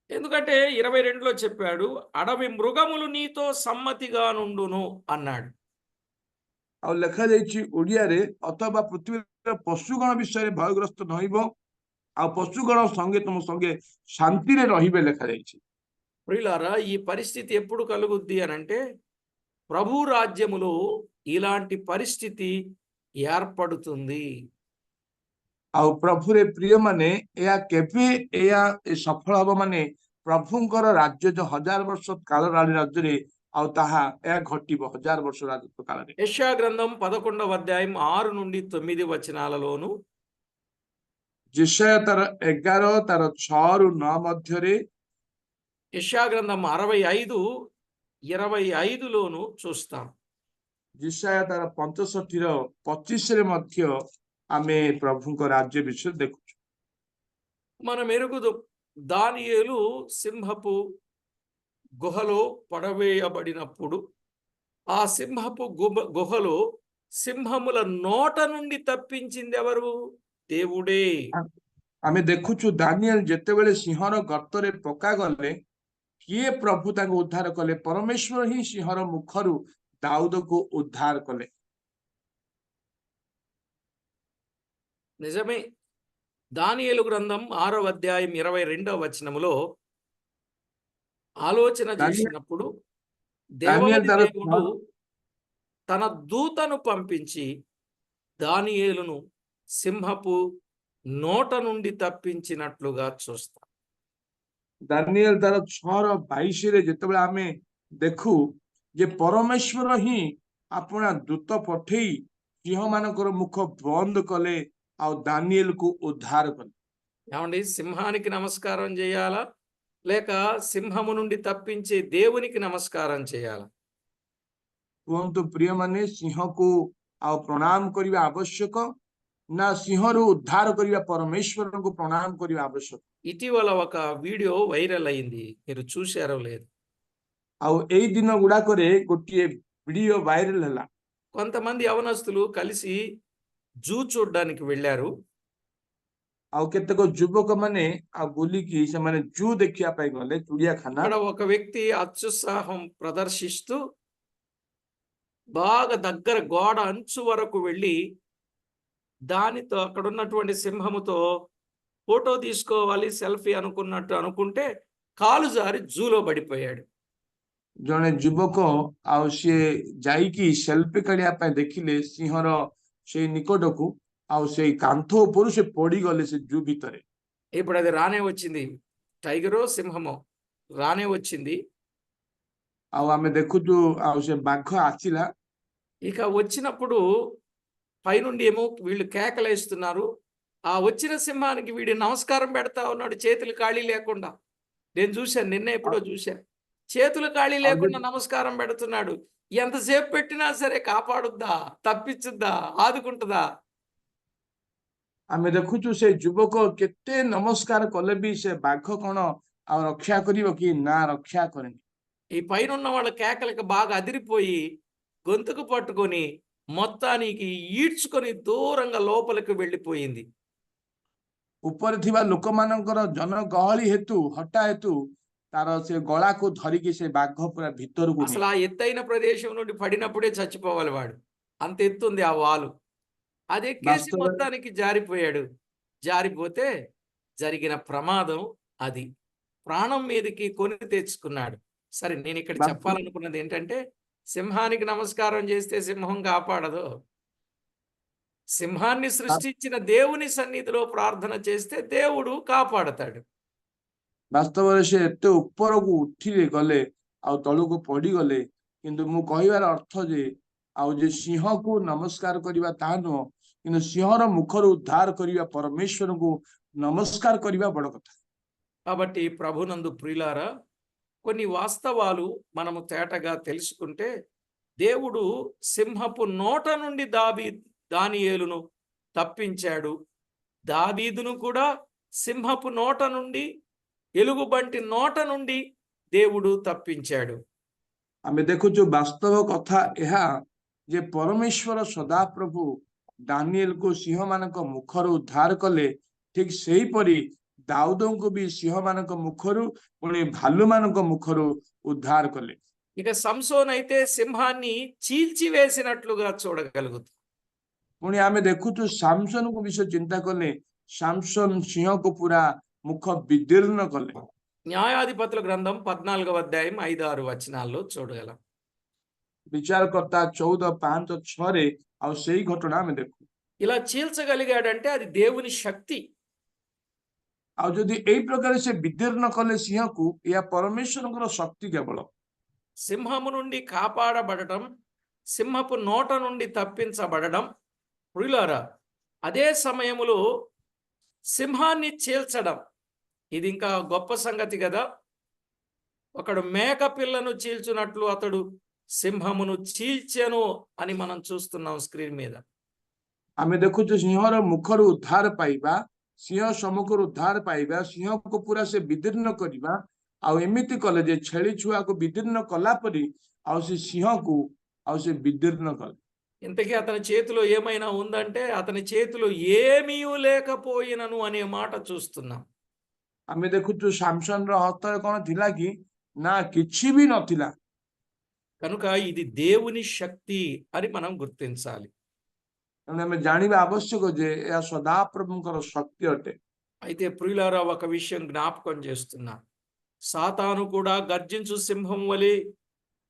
ఎందుకంటే 22లో చెప్పాడు అడవి మృగములు నీతో సమ్మతిగా నుండును అన్నాడు. ଆଉ ଲେଖାଯାଇଛି ଓଡ଼ିଆରେ ଅଥବା ପୃଥିବୀର ପଶୁଗଣ ବିଷୟରେ ଭୟଗ୍ରସ୍ତ ନହିବ ଆଉ ପଶୁଗଣ ସଙ୍ଗେ ତୁମ ସଙ୍ଗେ ଶାନ୍ତିରେ ରହିବେ ଲେଖାଯାଇଛି। ప్రియులారా, ఈ పరిస్థితి ఎప్పుడు కలుగుద్ది అనంటే ప్రభు రాజ్యములో ఇలాంటి పరిస్థితి ఏర్పడుతుంది. ଆଉ ପ୍ରଭୁରେ ପ୍ରିୟ ମାନେ ଏହା କେବେ ସଫଳ ହବ ମାନେ ପ୍ରଭୁଙ୍କର ରାଜ୍ୟ ଯୋଉ 1000 ବର୍ଷ କାଳ ରାଜ୍ୟରେ ଆଉ ତାହା ଏହା ଘଟିବ 1000 ବର୍ଷ ରାଜତ୍ୱ କାଳରେ। యెషయా గ్రంథం 11వ అధ్యాయం 6 నుండి 9 వచనాలలోను, ଯେଶାୟା ତାର 11 ତାର 6ରୁ 9 ମଧ୍ୟରେ, యెషయా గ్రంథం 65:25లోను చూస్తాం. ଯେଶାୟା ତାର 65:25ରେ ମଧ୍ୟ ଆମେ ପ୍ରଭୁଙ୍କ ରାଜ୍ୟ ବିଷୟରେ ଦେଖୁଛୁ। మనం ఎరుగుదు దానియేలు సింహపు గుహలో పడవేయబడినప్పుడు ఆ సింహపు గుహలో సింహముల నోట నుండి తప్పించింది ఎవరు? దేవుడే. ଆମେ ଦେଖୁଛୁ ଦାନିଏଲ ଯେତେବେଳେ ସିଂହର ଗର୍ତ୍ତରେ ପକାଗଲେ କିଏ ପ୍ରଭୁ ତାଙ୍କୁ ଉଦ୍ଧାର କଲେ? ପରମେଶ୍ୱର ହିଁ ସିଂହର ମୁଖରୁ ଦାଉଦକୁ ଉଦ୍ଧାର କଲେ। నిజమే. దానియేలు గ్రంథం 6వ అధ్యాయం 22వ వచనములో ఆలోచన చేసినప్పుడు దేవాది దేవుడు తన దూతను పంపించి దానియేలును సింహపు నోట నుండి తప్పించినట్లుగా చూస్తాం. ଦାନିଏଲ ତାର 6:22ରେ ଯେତେବେଳେ ଆମେ ଦେଖୁ ଯେ ପରମେଶ୍ୱର ହିଁ ଆପଣା ଦୂତ ପଠେଇ ସିଂହମାନଙ୍କର ମୁଖ ବନ୍ଦ କଲେ ଆଉ ଦାନିଏଲକୁ ଉଦ୍ଧାର କଲେ। ఏమండి, సింహానికి నమస్కారం చేయాలా లేక సింహము నుండి తప్పించే దేవునికి నమస్కారం చేయాలా? କୁହନ୍ତୁ ପ୍ରିୟମାନେ, ସିଂହକୁ ଆଉ ପ୍ରଣାମ କରିବା ଆବଶ୍ୟକ ନା ସିଂହରୁ ଉଦ୍ଧାର କରିବା ପରମେଶ୍ୱରଙ୍କୁ ପ୍ରଣାମ କରିବା ଆବଶ୍ୟକ? ఇటీవల ఒక వీడియో వైరల్ అయింది, మీరు చూశారో లేదు? ଆଉ ଏଇ ଦିନ ଗୁଡାକରେ ଗୋଟିଏ ଭିଡିଓ ଭାଇରାଲ ହେଲା। కొంతమంది యవనస్తులు కలిసి జూ చూడడానికి వెళ్ళారు. ଆଉ କେତେକ ଯୁବକ ମାନେ ଆଉ ବୁଲିକି ସେମାନେ ଜୁ ଦେଖିବା ପାଇଁ ଗଲେ, ଚିଡ଼ିଆଖାନା। అక్కడ ఒక వ్యక్తి అత్యుత్సాహం ప్రదర్శిస్తూ బాగా దగ్గర గోడ అంచు వరకు వెళ్ళి దానితో అక్కడ ఉన్నటువంటి సింహముతో ఫోటో తీసుకోవాలి సెల్ఫీ అనుకున్నట్టు అనుకుంటే కాలు జారి జూలో పడిపోయాడు. ଜଣେ ଯୁବକ ଆଉ ସିଏ ଯାଇକି ସେଲ୍ଫି କାଢିବା ପାଇଁ ଦେଖିଲେ ସିଂହର ସେଇ ନିକଟକୁ, ଆଉ ସେଇ କାନ୍ଥ ଉପରୁ ସେ ପଡିଗଲେ ସେ ଜୁ ଭିତରେ। ఇప్పుడు అది రానే వచ్చింది, టైగరో సింహమో రానే వచ్చింది. ଆଉ ଆମେ ଦେଖୁଛୁ ଆଉ ସେ ବାଘ ଆସିଲା। ఇక వచ్చినప్పుడు పైనుండి ఏమో వీళ్ళు కేకలేస్తున్నారు. ఆ వచ్చిన సింహానికి వీడు నమస్కారం పెడతా ఉన్నాడు, చేతులు ఖాళీ లేకుండా. నేను చూశాను, నిన్న ఎప్పుడో చూశాను. చేతులు ఖాళీ ଆଉ లేకుండా నమస్కారం పెడుతున్నాడు. ఎంతసేపు పెట్టినా సరే కాపాడుద్దా, తప్పించుద్దా, ఆదుకుంటుందా? ଆମେ ଦେଖୁଛୁ ସେ ଯୁବକ କେତେ ନମସ୍କାର କଲେ ବି ସେ ବାଘ କଣ ଆଉ ରକ୍ଷା କରିବ କି? ନା, ରକ୍ଷା କରେନି। ఈ పైన ఉన్న వాళ్ళ కేకలకు బాగా అదిరిపోయి గొంతుకు పట్టుకొని మొత్తానికి ఈడ్చుకొని దూరంగా లోపలికి వెళ్ళిపోయింది. ଉପରେ ଥିବା ଲୋକମାନଙ୍କର ଜନଗହଳି ହେତୁ ହଟା ହେତୁ ତାର ସେ ଗଳାକୁ ଧରିକି ସେ ବାଘ ପୁରା ଭିତରକୁ ନିଏ। అసలు ఆ ఎత్తైన ప్రదేశం నుండి పడినప్పుడే చచ్చిపోవాలి వాడు, అంత ఎత్తుంది ఆ వాలు. అది ఎక్కేసి వాస్తవ మొత్తానికి జారిపోయాడు. జారిపోతే జరిగిన ప్రమాదం అది. ప్రాణం మీదకి కొని తెచ్చుకున్నాడు. సరే, నేను ఇక్కడ వాస్తవ చెప్పాలనుకున్నది ఏంటంటే, సింహానికి నమస్కారం చేస్తే సింహం కాపాడదు. సింహాన్ని సృష్టించిన దేవుని సన్నిధిలో ప్రార్థన చేస్తే దేవుడు కాపాడతాడు. ବାସ୍ତବରେ ସେ ଏତେ ଉପରକୁ ଉଠି ଗଲେ ଆଉ ତଳକୁ ପଡିଗଲେ, କିନ୍ତୁ ମୁଁ କହିବାର ଅର୍ଥ ଯେ ଆଉ ଯେ ସିଂହକୁ ନମସ୍କାର କରିବା ତାହା ନୁହଁ, କିନ୍ତୁ ସିଂହର ମୁଖରୁ ଉଦ୍ଧାର କରିବା ପରମେଶ୍ୱରଙ୍କୁ ନମସ୍କାର କରିବା ବଡ କଥା। కాబట్టి ప్రభునందు ప్రియులారా, కొన్ని వాస్తవాలు మనము తేటగా తెలుసుకుంటే, దేవుడు సింహపు నోట నుండి దానియేలును తప్పించాడు. దావీదును కూడా సింహపు నోట నుండి, ఎలుగుబంటి నోట నుండి దేవుడు తప్పించాడు. ଆମେ ଦେଖୁଛୁ ବାସ୍ତବ କଥା ଏହା ଯେ ପରମେଶ୍ୱର ସଦାପ୍ରଭୁ ଦାନିଏଲକୁ ସିଂହମାନଙ୍କ ମୁଖରୁ ଉଦ୍ଧାର କଲେ, ଠିକ ସେହିପରି ଦାଉଦଙ୍କୁ ବି ସିଂହମାନଙ୍କ ମୁଖରୁ ପୁଣି ଭାଲୁମାନଙ୍କ ମୁଖରୁ ଉଦ୍ଧାର କଲେ। ఇక సంసోన్ అయితే సింహాన్ని చీల్చివేసినట్లుగా చూడగలుగుతాం. ପୁଣି ଆମେ ଦେଖୁଛୁ ସାମସନକୁ ବିଷୟ ଚିନ୍ତା କଲେ, ସାମସନ ସିଂହକୁ ପୁରା ମୁଖ ବିଦୀର୍ଣ୍ଣ କଲେ। న్యాయాధిపతుల గ్రంథం 14వ అధ్యాయం 5-6 వచనాల్లో చూడగలం. ବିଚାରକର୍ତ୍ତା 14:5-6 ଆଉ ସେଇ ଘଟଣା ଆମେ ଦେଖୁ। ఇలా చీల్చగలిగాడంటే అది దేవుని శక్తి. ଆଉ ଯଦି ଏଇ ପ୍ରକାର ସେ ବିଦୀର୍ଣ୍ଣ କଲେ ସିଂହକୁ, ଏହା ପରମେଶ୍ୱରଙ୍କର ଶକ୍ତି କେବଳ। సింహము నుండి కాపాడబడటం, సింహపు నోట నుండి తప్పించబడడం, ప్రియులారా, అదే సమయములో సింహాన్ని చీల్చడం, ఇది ఇంకా గొప్ప సంగతి కదా. ఒకడు మేక పిల్లను చీల్చున్నట్లు అతడు సింహమును చీల్చెను అని మనం చూస్తున్నాం స్క్రీన్ మీద. ଆମେ ଦେଖୁଛୁ ସିଂହର ମୁଖରୁ ଉଦ୍ଧାର ପାଇବା, ସିଂହ ସମ୍ମୁଖରୁ ଉଦ୍ଧାର ପାଇବା, ସିଂହକୁ ପୁରା ସେ ବିଦୀର୍ଣ୍ଣ କରିବା, ଆଉ ଏମିତି କଲେ ଯେ ଛେଳି ଛୁଆକୁ ବିଦୀର୍ଣ୍ଣ କଲା ପରି ଆଉ ସେ ସିଂହକୁ ଆଉ ସେ ବିଦୀର୍ଣ୍ଣ କଲେ। ఇంతకీ అతని చేతిలో ఏమైనా ఉందంటే, అతని చేతిలో ఏమీ లేకపోయినను అనే మాట చూస్తున్నాం. ଆମେ ଦେଖୁଛୁ ସାମସନର ହସ୍ତରେ କଣ ଥିଲା କି? ନା, କିଛି ବି ନଥିଲା। కనుక ఇది దేవుని శక్తి అని మనం గుర్తించాలి. ତେଣୁ ଆମେ ଜାଣିବା ଆବଶ୍ୟକ ଯେ ଏହା ସଦାପ୍ରଭୁଙ୍କର ଶକ୍ତି ଅଟେ। అయితే ప్రియులారా, ఒక విషయం జ్ఞాపకం చేస్తున్నా. సాతాను కూడా గర్జించు సింహం వలె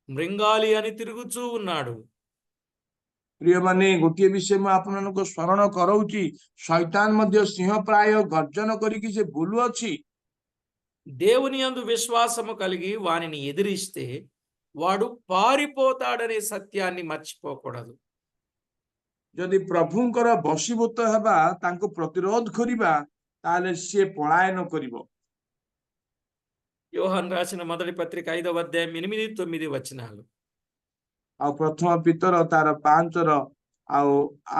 మృంగాలి అని తిరుగుతూ ఉన్నాడు. ପ୍ରିୟମାନେ, ଗୋଟିଏ ବିଷୟ ମୁଁ ଆପଣମାନଙ୍କୁ ସ୍ମରଣ କରାଉଛି, ଶୈତାନ ମଧ୍ୟ ସିଂହ ପ୍ରାୟ ଗର୍ଜନ କରିକି ସେ ବୁଲୁଅଛି। దేవుని యందు విశ్వాసము కలిగి వానిని ఎదిరిస్తే వాడు పారిపోతాడనే సత్యాన్ని మర్చిపోకూడదు. ଯଦି ପ୍ରଭୁଙ୍କର ବଶୀଭୂତ ହେବା, ତାଙ୍କୁ ପ୍ରତିରୋଧ କରିବା, ତାହେଲେ ସିଏ ପଳାୟନ କରିବ। యోహాను రాసిన మొదటి పత్రిక 5వ అధ్యాయం 8-9 వచనాలు. ଆଉ ପ୍ରଥମ ପିତର ତାର 5ର ଆଉ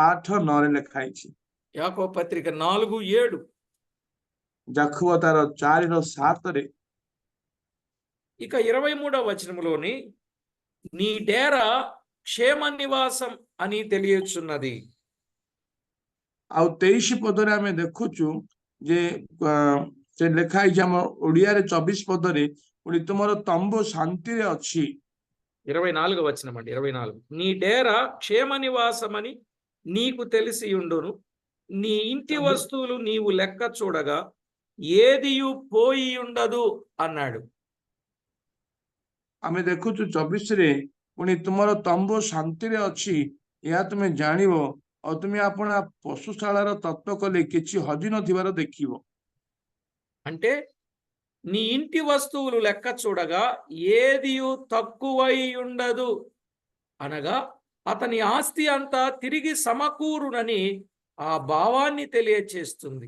8-9 ଲେଖା ହେଇଛି। యాకోబు పత్రిక 4:7. ଯାକୁବ ତାର 4-7। ఇక 23వ వచనములోని నీ డేరా క్షేమ నివాసం అని తెలియచున్నది. ଆଉ 23 ପଦରେ ଆମେ ଦେଖୁଛୁ ଯେ ସେ ଲେଖା ହେଇଛି ଆମ ଓଡିଆରେ 24 ପଦରେ, ପୁଣି ତୁମର ତମ୍ବୁ ଶାନ୍ତିରେ ଅଛି। 24వ వచనం అండి, 24. నీ డేరా క్షేమ నివాసమని నీకు తెలిసి ఉండును, నీ ఇంటి వస్తువులు నీవు లెక్క చూడగా ఏదియు పోయి ఉండదు అన్నాడు. ଆମେ ଦେଖୁଛୁ 24ରେ ପୁଣି ତୁମର ତମ୍ବୁ ଶାନ୍ତିରେ ଅଛି ଏହା ତୁମେ ଜାଣିବ ଆଉ ତୁମେ ଆପଣା ପଶୁଶାଳାର ତତ୍ତ୍ୱ କଲେ କିଛି ହଜି ନଥିବାର ଦେଖିବ। అంటే నీ ఇంటి వస్తువులు లెక్క చూడగా ఏదియు తక్కువై ఉండదు అనగా అతని ఆస్తి అంతా తిరిగి సమకూరునని ఆ భావాన్ని తెలియచేస్తుంది.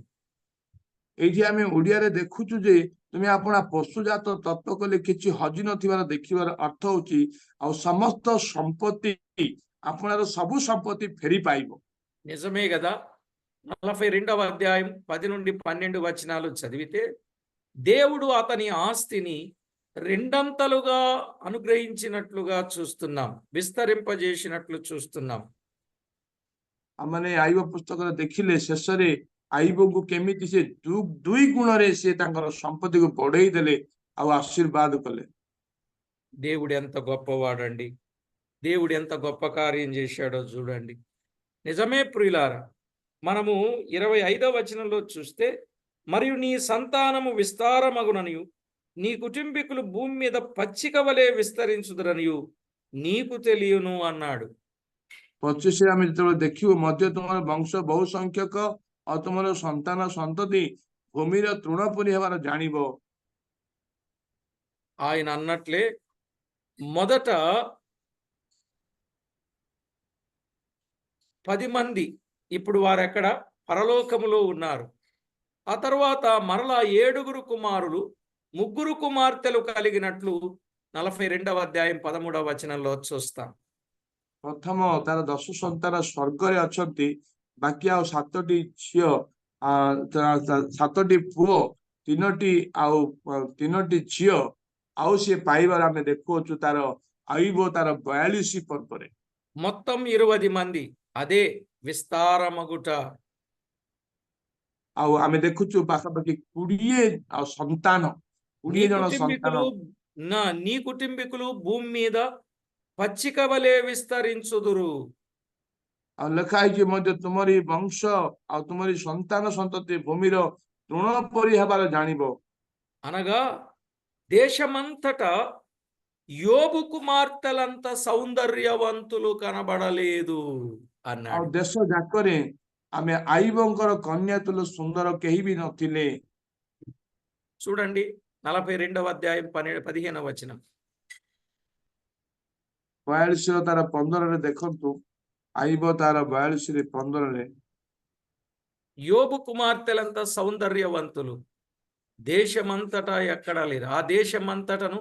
ଏଇଠି ଆମେ ଓଡିଆରେ ଦେଖୁଛୁ ଯେ ତୁମେ ଆପଣା ପଶୁଜାତ ତତ୍ତ୍ୱ କଲେ କିଛି ହଜି ନଥିବାର ଦେଖିବାର ଅର୍ଥ ହଉଛି ଆଉ ସମସ୍ତ ସମ୍ପତ୍ତି ଆପଣାର ସବୁ ସମ୍ପତ୍ତି ଫେରି ପାଇବ। నిజమే కదా. 42వ అధ్యాయం 10 నుండి 12 వచనాలు చదివితే దేవుడు అతని ఆస్తిని రెండంతలుగా అనుగ్రహించినట్లుగా చూస్తున్నాం, విస్తరింపజేసినట్లు చూస్తున్నాం. ଆମମାନେ ଆଇବ ପୁସ୍ତକରେ ଦେଖିଲେ ଶେଷରେ ଆଇବଙ୍କୁ କେମିତି ସେ ଦୁଇ ଗୁଣରେ ସେ ତାଙ୍କର ସମ୍ପତ୍ତିକୁ ବଢେଇ ଦେଲେ ଆଉ ఆశీర్వాద కలే। దేవుడు ఎంత గొప్పవాడండి, దేవుడు ఎంత గొప్ప కార్యం చేశాడో చూడండి. నిజమే ప్రియులారా, మనము 25వ వచనంలో చూస్తే మరియు నీ సంతానము విస్తారమగుననియు నీ కుటుంబీకులు భూమి మీద పచ్చిక వలె విస్తరించుదురనియు నీకు తెలియను అన్నాడు. 25ରେ ଆମେ ଯେତେବେଳେ ଦେଖିବୁ ମଧ୍ୟ ତୁମର ବଂଶ ବହୁ ସଂଖ୍ୟକ ଆଉ ତୁମର ସନ୍ତାନ ସନ୍ତତି ଭୂମିର ତୃଣ ପରି ହେବାର ଜାଣିବ। ఆయన అన్నట్లే మొదట 10 మంది, ఇప్పుడు వారెక్కడ? పరలోకములో ఉన్నారు. ఆ తర్వాత మరలా 7 కుమారులు 3 కుమార్తెలు కలిగినట్లు 42వ అధ్యాయం 13వ వచనంలో చూస్తాం. ପ୍ରଥମ ତାର 10 ସନ୍ତାନ ସ୍ୱର୍ଗରେ ଅଛନ୍ତି, ବାକି ଆଉ 7ଟି ଝିଅ 7ଟି ପୁଅ 3ଟି ଝିଅ ଆଉ ସିଏ ପାଇବାର ଆମେ ଦେଖୁଅଛୁ ତାର ଆଇବ ତାର 42 ପର୍ବରେ। మొత్తం 20 మంది, అదే విస్తారమగుట। ଆଉ ଆମେ ଦେଖୁଛୁ ପାଖାପାଖି 20 ଆଉ ସନ୍ତାନ, 20 ଜଣ ସନ୍ତାନ। నీ కుటుంబీకులు భూమి మీద పచ్చిక వలె విస్తరించుదురు। ଆଉ ଲେଖା ହେଇଛି ମଧ୍ୟ ତୁମରି ବଂଶ ଆଉ ତୁମରି ସନ୍ତାନ ସନ୍ତତି ଭୂମିର ତୃଣ ପରି ହେବାର ଜାଣିବ। అనగా దేశమంతటా యోబు కుమార్తెలంత సౌందర్యవంతులు కనబడలేదు ଆଉ అన్నాడు. ଦେଶ ଯାକରେ ଆମେ ଆଇବଙ୍କର କନ୍ୟା ତୁଲ ସୁନ୍ଦର କେହି ବି ନଥିଲେ। చూడండి 42వ అధ్యాయం 15వ వచనం. 42 ତାର 15ରେ ଦେଖନ୍ତୁ, ଆଇବ ତାର 42ରେ 15ରେ యోబు కుమార్తెలంత సౌందర్యవంతులు దేశమంతటా ఎక్కడా లేరు. ఆ దేశమంతటను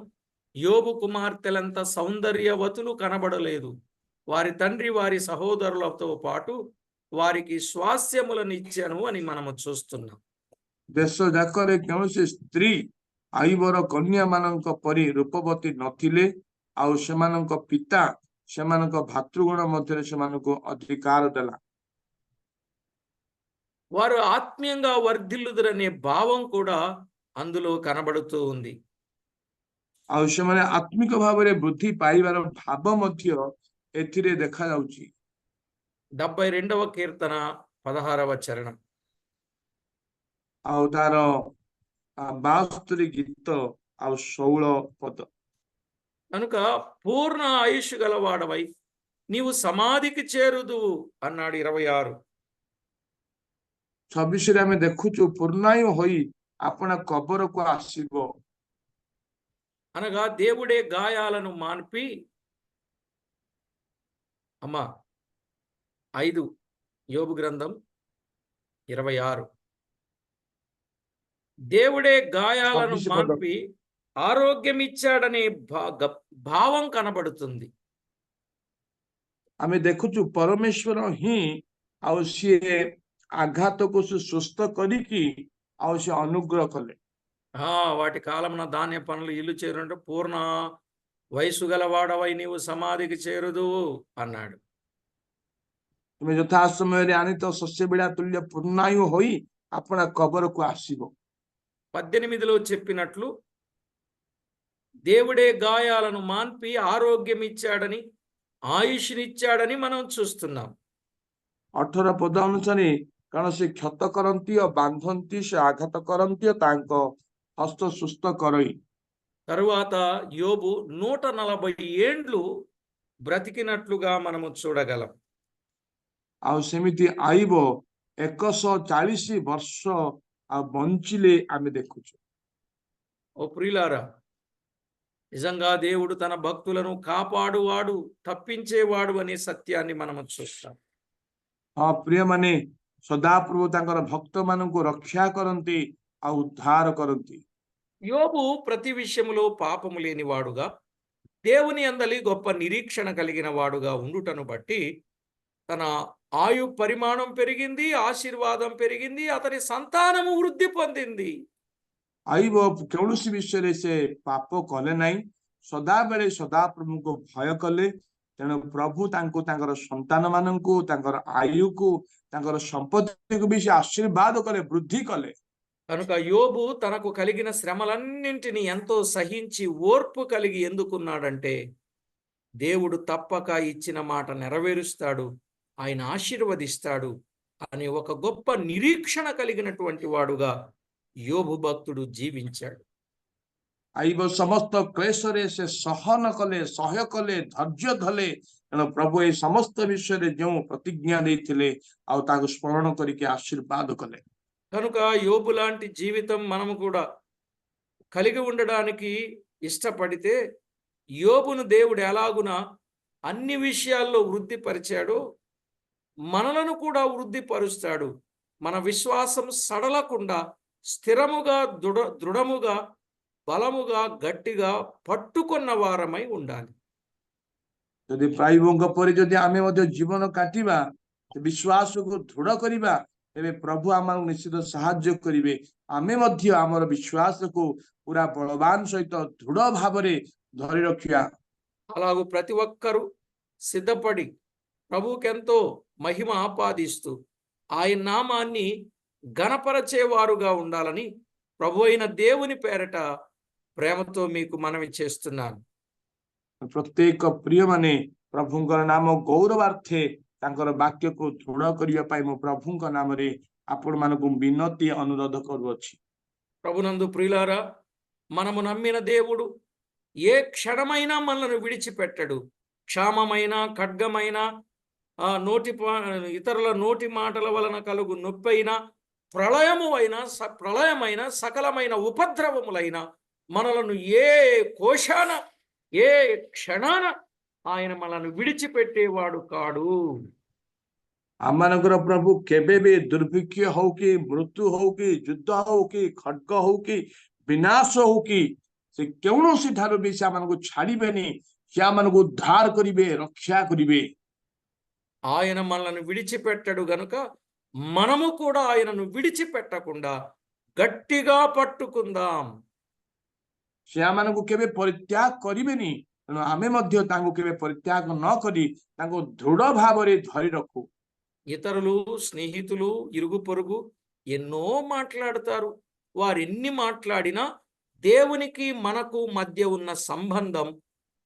యోబు కుమార్తెలంత సౌందర్యవతులు కనబడలేదు. వారి తండ్రి వారి సహోదరులతో పాటు వారికి స్వాస్యములను ఇచ్చాను అని మనము చూస్తున్నాం. ଦେଶ ଯାକରେ କୌଣସି ସ୍ତ୍ରୀ ଆଇବର କନ୍ୟା ମାନଙ୍କ ପରି ରୂପବତୀ ନଥିଲେ ଆଉ ସେମାନଙ୍କ ପିତା ସେମାନଙ୍କ ଭାତୃଗଣ ମଧ୍ୟରେ ସେମାନଙ୍କୁ ଅଧିକାର ଦେଲା। వారు ఆత్మీయంగా వర్ధిల్లుదురనే భావం కూడా అందులో కనబడుతూ ఉంది. ଆଉ ସେମାନେ ଆତ୍ମିକ ଭାବରେ ବୃଦ୍ଧି ପାଇବାର ଭାବ ମଧ୍ୟ ଏଥିରେ ଦେଖାଯାଉଛି। 72వ కీర్తన 16వ చరణం. ଆଉ ତାର 72 గీత ଆଉ 16 పଦ। కనుక పూర్ణ ఆయుష్ గలవాడవై నీవు సమాధికి చేరుదువు అన్నాడు 26. 26ରେ ଆମେ ଦେଖୁଛୁ ପୂର୍ଣ୍ଣାୟୁ ହୋଇ ଆପଣା କବରକୁ ଆସିବ। అనగా దేవుడే గాయాలను మాన్పి 5 యోబు గ్రంథం 26. దేవుడే గాయాలను మాన్పి ఆరోగ్యం ఇచ్చాడనే భావం కనబడుతుంది. ଆମେ ଦେଖୁଛୁ ପରମେଶ୍ୱର ହିଁ ଆଉ ସିଏ ଆଘାତକୁ ସୁସ୍ଥ କରିକି ଆଉ ସେ ଅନୁଗ୍ରହ କଲେ। వాటి కాలమున ధాన్య పనులు ఇల్లు చేరుంటే పూర్ణ వయసు గలవాడవై నీవు సమాధికి చేరుదువు అన్నాడు. ତୁମେ ଯଥା ସମୟରେ ଆଣିତ ଶସ୍ୟ ବିଡ଼ା ତୁଲ୍ୟ ପୂର୍ଣ୍ଣାୟୁ ହୋଇ ଆପଣା କବରକୁ ଆସିବ। 18లో చెప్పినట్లు దేవుడే గాయాలను మాన్పి ఆరోగ్యం ఇచ్చాడని ఆయుష్నిచ్చాడని మనం చూస్తున్నాం. 18 ପଦ ଅନୁସାରେ କାରଣ ସେ କ୍ଷତ କରନ୍ତି ଓ ବାନ୍ଧନ୍ତି, ସେ ଆଘାତ କରନ୍ତି ଓ ତାଙ୍କ ହସ୍ତ ସୁସ୍ଥ କରଇ। తరువాత యోబు 140 ఏండ్లు బ్రతికినట్లుగా మనము చూడగలం. ଆଉ ସେମିତି ଆଇବ 140 ବର୍ଷ ଆଉ ବଞ୍ଚିଲେ ଆମେ ଦେଖୁଛୁ। ఓ ప్రియులారా, నిజంగా దేవుడు తన భక్తులను కాపాడువాడు, తప్పించేవాడు అనే సత్యాన్ని మనము చూస్తాం. ହଁ ପ୍ରିୟମାନେ, ସଦାପ୍ରଭୁ ତାଙ୍କର ଭକ୍ତ ମାନଙ୍କୁ ରକ୍ଷା କରନ୍ତି ଆଉ ଉଦ୍ଧାର କରନ୍ତି। యోబు ప్రతి విషయములో పాపము లేనివాడుగా, దేవుని యందలి గొప్ప నిరీక్షణ కలిగిన వాడుగా ఉండుటను బట్టి తన ఆయు పరిమాణం పెరిగింది, ఆశీర్వాదం పెరిగింది, అతని సంతానము వృద్ధి పొందింది. ଆଇବ କୌଣସି ବିଷୟରେ ସେ ପାପ କଲେ ନାହିଁ, ସଦାବେଳେ ସଦାପ୍ରଭୁଙ୍କୁ ଭୟ କଲେ। ତେଣୁ ପ୍ରଭୁ ତାଙ୍କୁ ତାଙ୍କର ସନ୍ତାନ ମାନଙ୍କୁ, ତାଙ୍କର ଆୟୁକୁ, ତାଙ୍କର ସମ୍ପତ୍ତିକୁ ବି ସେ ଆଶୀର୍ବାଦ କଲେ, ବୃద్ధి କଲେ। కనుక యోబు తనకు కలిగిన శ్రమలన్నింటినీ ఎంతో సహించి ఓర్పు కలిగి ఎందుకున్నాడంటే, దేవుడు తప్పక ఇచ్చిన మాట నెరవేరుస్తాడు, ఆయన ఆశీర్వదిస్తాడు అనే ఒక గొప్ప నిరీక్షణ కలిగినటువంటి వాడుగా యోబు భక్తుడు జీవించాడు. ଆଇବ ସମସ୍ତ କ୍ଲେଶରେ ସେ ସହନ କଲେ, ସହ୍ୟ କଲେ, ଧୈର୍ଯ୍ୟ ଧଲେ। ତେଣୁ ପ୍ରଭୁ ଏହି ସମସ୍ତ ବିଷୟରେ ଯେଉଁ ପ୍ରତିଜ୍ଞା ଦେଇଥିଲେ ଆଉ ତାକୁ ସ୍ମରଣ କରିକି ଆଶୀର୍ବାଦ କଲେ। కనుక యోబు లాంటి జీవితం మనము కూడా కలిగి ఉండడానికి ఇష్టపడితే, యోబును దేవుడు ఎలాగున అన్ని విషయాల్లో వృద్ధి పరిచాడో మనలను కూడా వృద్ధి పరుస్తాడు. మన విశ్వాసం సడలకుండా స్థిరముగా, దృఢముగా, బలముగా, గట్టిగా పట్టుకున్న వారమై ఉండాలి. ଯଦି ପ୍ରାଇବଙ୍କ ପରି ଯଦି ଆମେ ମଧ୍ୟ ଜୀବନ କାଟିବା, ବିଶ୍ୱାସକୁ ଦୃଢ କରିବା, ତେବେ ପ୍ରଭୁ ଆମକୁ ନିଶ୍ଚିତ ସାହାଯ୍ୟ କରିବେ। ଆମେ ମଧ୍ୟ ଆମର ବିଶ୍ୱାସକୁ ପୁରା ବଳବାନ ସହିତ ଦୃଢ ଭାବରେ ଧରି ରଖିବା। అలాగూ ప్రతి ఒక్కరూ సిద్ధపడి ప్రభువుకెంతో మహిమ ఆపాదిస్తూ ఆయన నామాన్ని ఘనపరచేవారుగా ఉండాలని ప్రభు అయిన దేవుని పేరట ప్రేమతో మీకు మనవి చేస్తున్నాను. ପ୍ରତ୍ୟେକ ପ୍ରିୟମାନେ ପ୍ରଭୁଙ୍କର ନାମ ଗୌରବାର୍ଥେ ତାଙ୍କର ବାକ୍ୟକୁ ଦୃଢ କରିବା ପାଇଁ ମୁଁ ପ୍ରଭୁଙ୍କ ନାମରେ ଆପଣମାନଙ୍କୁ ବିନତି ଅନୁରୋଧ କରୁଅଛି। ప్రభునందు ప్రియులారా, మనము నమ్మిన దేవుడు ఏ క్షణమైనా మనల్ని విడిచిపెట్టడు. క్షామమైన, ఖడ్గమైన, ఇతరుల నోటి మాటల వలన కలుగు నొప్పైన, ప్రళయమైన సకలమైన ఉపద్రవములైన మనలను ఏ కోశాన, ఏ క్షణాన ఆయన మనల్ని విడిచిపెట్టేవాడు కాడు. ଆମମାନଙ୍କର ପ୍ରଭୁ କେବେ ବି ଦୁର୍ଭିକ୍ଷ ହଉ କି, ମୃତ୍ୟୁ ହଉ କି, ଯୁଦ୍ଧ ହଉ କି, ଖଡ୍ଗ ହଉ କି, ବିନାଶ ହଉ କି, ସେ କୌଣସି ଠାରୁ ବି ସେ ଆମମାନଙ୍କୁ ଛାଡିବେନି। ସେ ଆମମାନଙ୍କୁ ଉଦ୍ଧାର କରିବେ, ରକ୍ଷା କରିବେ। ఆయన మనల్ని విడిచిపెట్టడు గనుక మనము కూడా ఆయనను విడిచిపెట్టకుండా గట్టిగా పట్టుకుందాం. ସେ ଆମମାନଙ୍କୁ କେବେ ପରିତ୍ୟାଗ କରିବେନି। ତେଣୁ ଆମେ ମଧ୍ୟ ତାଙ୍କୁ କେବେ ପରିତ୍ୟାଗ ନ କରି ତାଙ୍କୁ ଦୃଢ ଭାବରେ ଧରି ରଖୁ। ఇతరులు, స్నేహితులు, ఇరుగు పొరుగు ఎన్నో మాట్లాడతారు. వారు ఎన్ని మాట్లాడినా దేవునికి మనకు మధ్య ఉన్న సంబంధం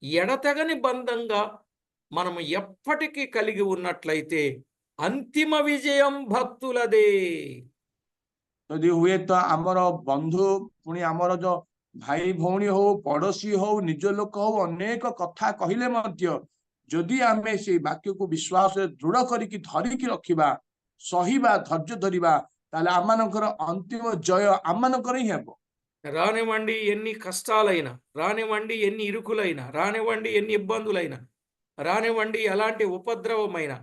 ఎడతెగని బంధంగా మనము ఎప్పటికీ కలిగి ఉన్నట్లయితే అంతిమ విజయం భక్తులదే. ଯଦି ହୁଏତ ଆମର ବନ୍ଧୁ, ପୁଣି ଆମର ଯୋଉ ଭାଇ ଭଉଣୀ ହଉ, ପଡୋଶୀ ହଉ, ନିଜ ଲୋକ ହଉ, ଅନେକ କଥା କହିଲେ ମଧ୍ୟ ଯଦି ଆମେ ସେଇ ବାକ୍ୟକୁ ବିଶ୍ୱାସରେ ଦୃଢ କରିକି ଧରିକି ରଖିବା, ସହିବା, ଧୈର୍ଯ୍ୟ ଧରିବା, ତାହେଲେ ଆମମାନଙ୍କର ଅନ୍ତିମ ଜୟ ଆମମାନଙ୍କର ହିଁ ହେବ। రానివ్వండి ఎన్ని కష్టాలైనా, రానివ్వండి ఎన్ని ఇరుకులైనా, రానివ్వండి ఎన్ని ఇబ్బందులైనా, రానివ్వండి ఎలాంటి ఉపద్రవమైనా,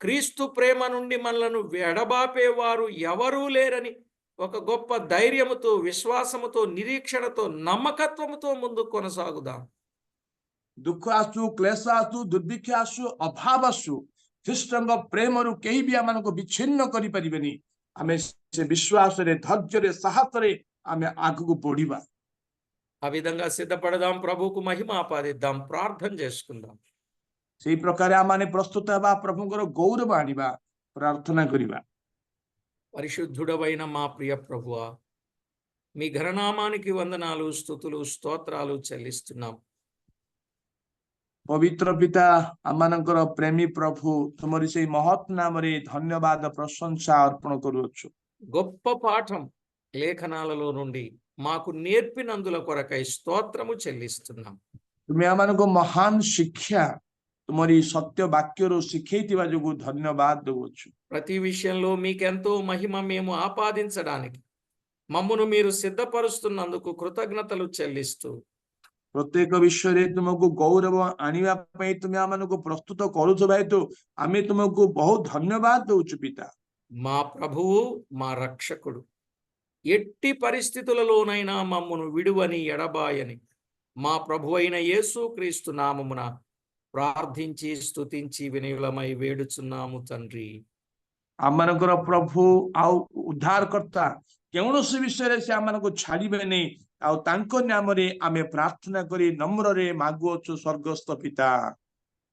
క్రీస్తు ప్రేమ నుండి మనలను ఎడబాపేవారు ఎవరూ లేరని ఒక గొప్ప ధైర్యముతో, విశ్వాసముతో, నిరీక్షణతో, నమ్మకత్వముతో ముందుకు కొనసాగుదాం. ଦୁଃଖ ଆସୁ, କ୍ଲେଶ ଆସୁ, ଦୁର୍ଭିକ୍ଷ ଆସୁ, ଅଭାବ ଆସୁ, ଖ୍ରୀଷ୍ଟଙ୍କ ପ୍ରେମରୁ କେହି ବି ଆମମାନଙ୍କୁ ବିଚ୍ଛିନ୍ନ କରିପାରିବେନି। ଆମେ ସେ ବିଶ୍ୱାସରେ, ଧୈର୍ଯ୍ୟରେ, ସାହସରେ ଆମେ ଆଗକୁ ବଢିବା। ఆ విధంగా సిద్ధపడదాం, ప్రభువుకు మహిమ ఆపాదిద్దాం, ప్రార్థన చేసుకుందాం. ସେଇ ପ୍ରକାର ଆମମାନେ ପ୍ରସ୍ତୁତ ହେବା, ପ୍ରଭୁଙ୍କର ଗୌରବ ଆଣିବା, ପ୍ରାର୍ଥନା କରିବା। పరిశుద్ధుడవైన మా ప్రియ ప్రభువా, మీ ఘననామానికి వందనాలు, స్తుతులు, స్తోత్రాలు చెల్లిస్తున్నాం. ପବିତ୍ର ପିତା ଆମମାନଙ୍କର ପ୍ରେମୀ ପ୍ରଭୁ ତୁମରି ସେଇ ମହତ୍ ନାମରେ ଧନ୍ୟବାଦ ପ୍ରଶଂସା ଅର୍ପଣ କରୁଅଛୁ। గొప్ప పాఠం లేఖనాలలో నుండి మాకు నేర్పినందుల కొరకై స్తోత్రము చెల్లిస్తున్నాం. ତୁମେ ଆମମାନଙ୍କୁ ମହାନ ଶିକ୍ଷା ତୁମରି ସତ୍ୟ ବାକ୍ୟରୁ ଶିଖେଇଥିବା ଯୋଗୁଁ ଧନ୍ୟବାଦ ଦେଉଅଛୁ। ప్రతి విషయంలో మీకెంతో మహిమ మేము ఆపాదించడానికి మమ్మును మీరు సిద్ధపరుస్తున్నందుకు కృతజ్ఞతలు చెల్లిస్తూ ପ୍ରତ୍ୟେକ ବିଷୟରେ ତୁମକୁ ଗୌରବ ଆଣିବା ପାଇଁ ତୁମେ ଆମମାନଙ୍କୁ ପ୍ରସ୍ତୁତ କରୁଥିବା ହେତୁ ଆମେ ତୁମକୁ ବହୁତ ଧନ୍ୟବାଦ ଦଉଛୁ ପିତା। మా ప్రభువు మా రక్షకుడు ఎట్టి పరిస్థితులలోనైనా మమ్మును విడువని ఎడబాయని మా ప్రభు అయిన యేసుక్రీస్తు నామమున ప్రార్థించి స్తుతించి వినయులమై వేడుచున్నాము తండ్రి. ଆମମାନଙ୍କର ପ୍ରଭୁ ଆଉ ଉଦ୍ଧାରକର୍ତ୍ତା କୌଣସି ବିଷୟରେ ସେ ଆମମାନଙ୍କୁ ଛାଡ଼ିବେନି ଆଉ ତାଙ୍କ ନାମରେ ଆମେ ପ୍ରାର୍ଥନା କରି ନମ୍ରରେ ମାଗୁଅଛୁ ସ୍ୱର୍ଗସ୍ଥ ପିତା।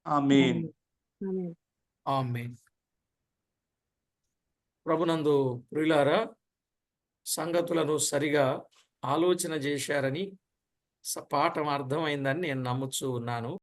ఆమేన్। ఆమేన్. ప్రభునందు ప్రియులారా, సంగతులను సరిగా ఆలోచన చేశారని పాఠం అర్థమైందని నేను నమ్ముచూ ఉన్నాను.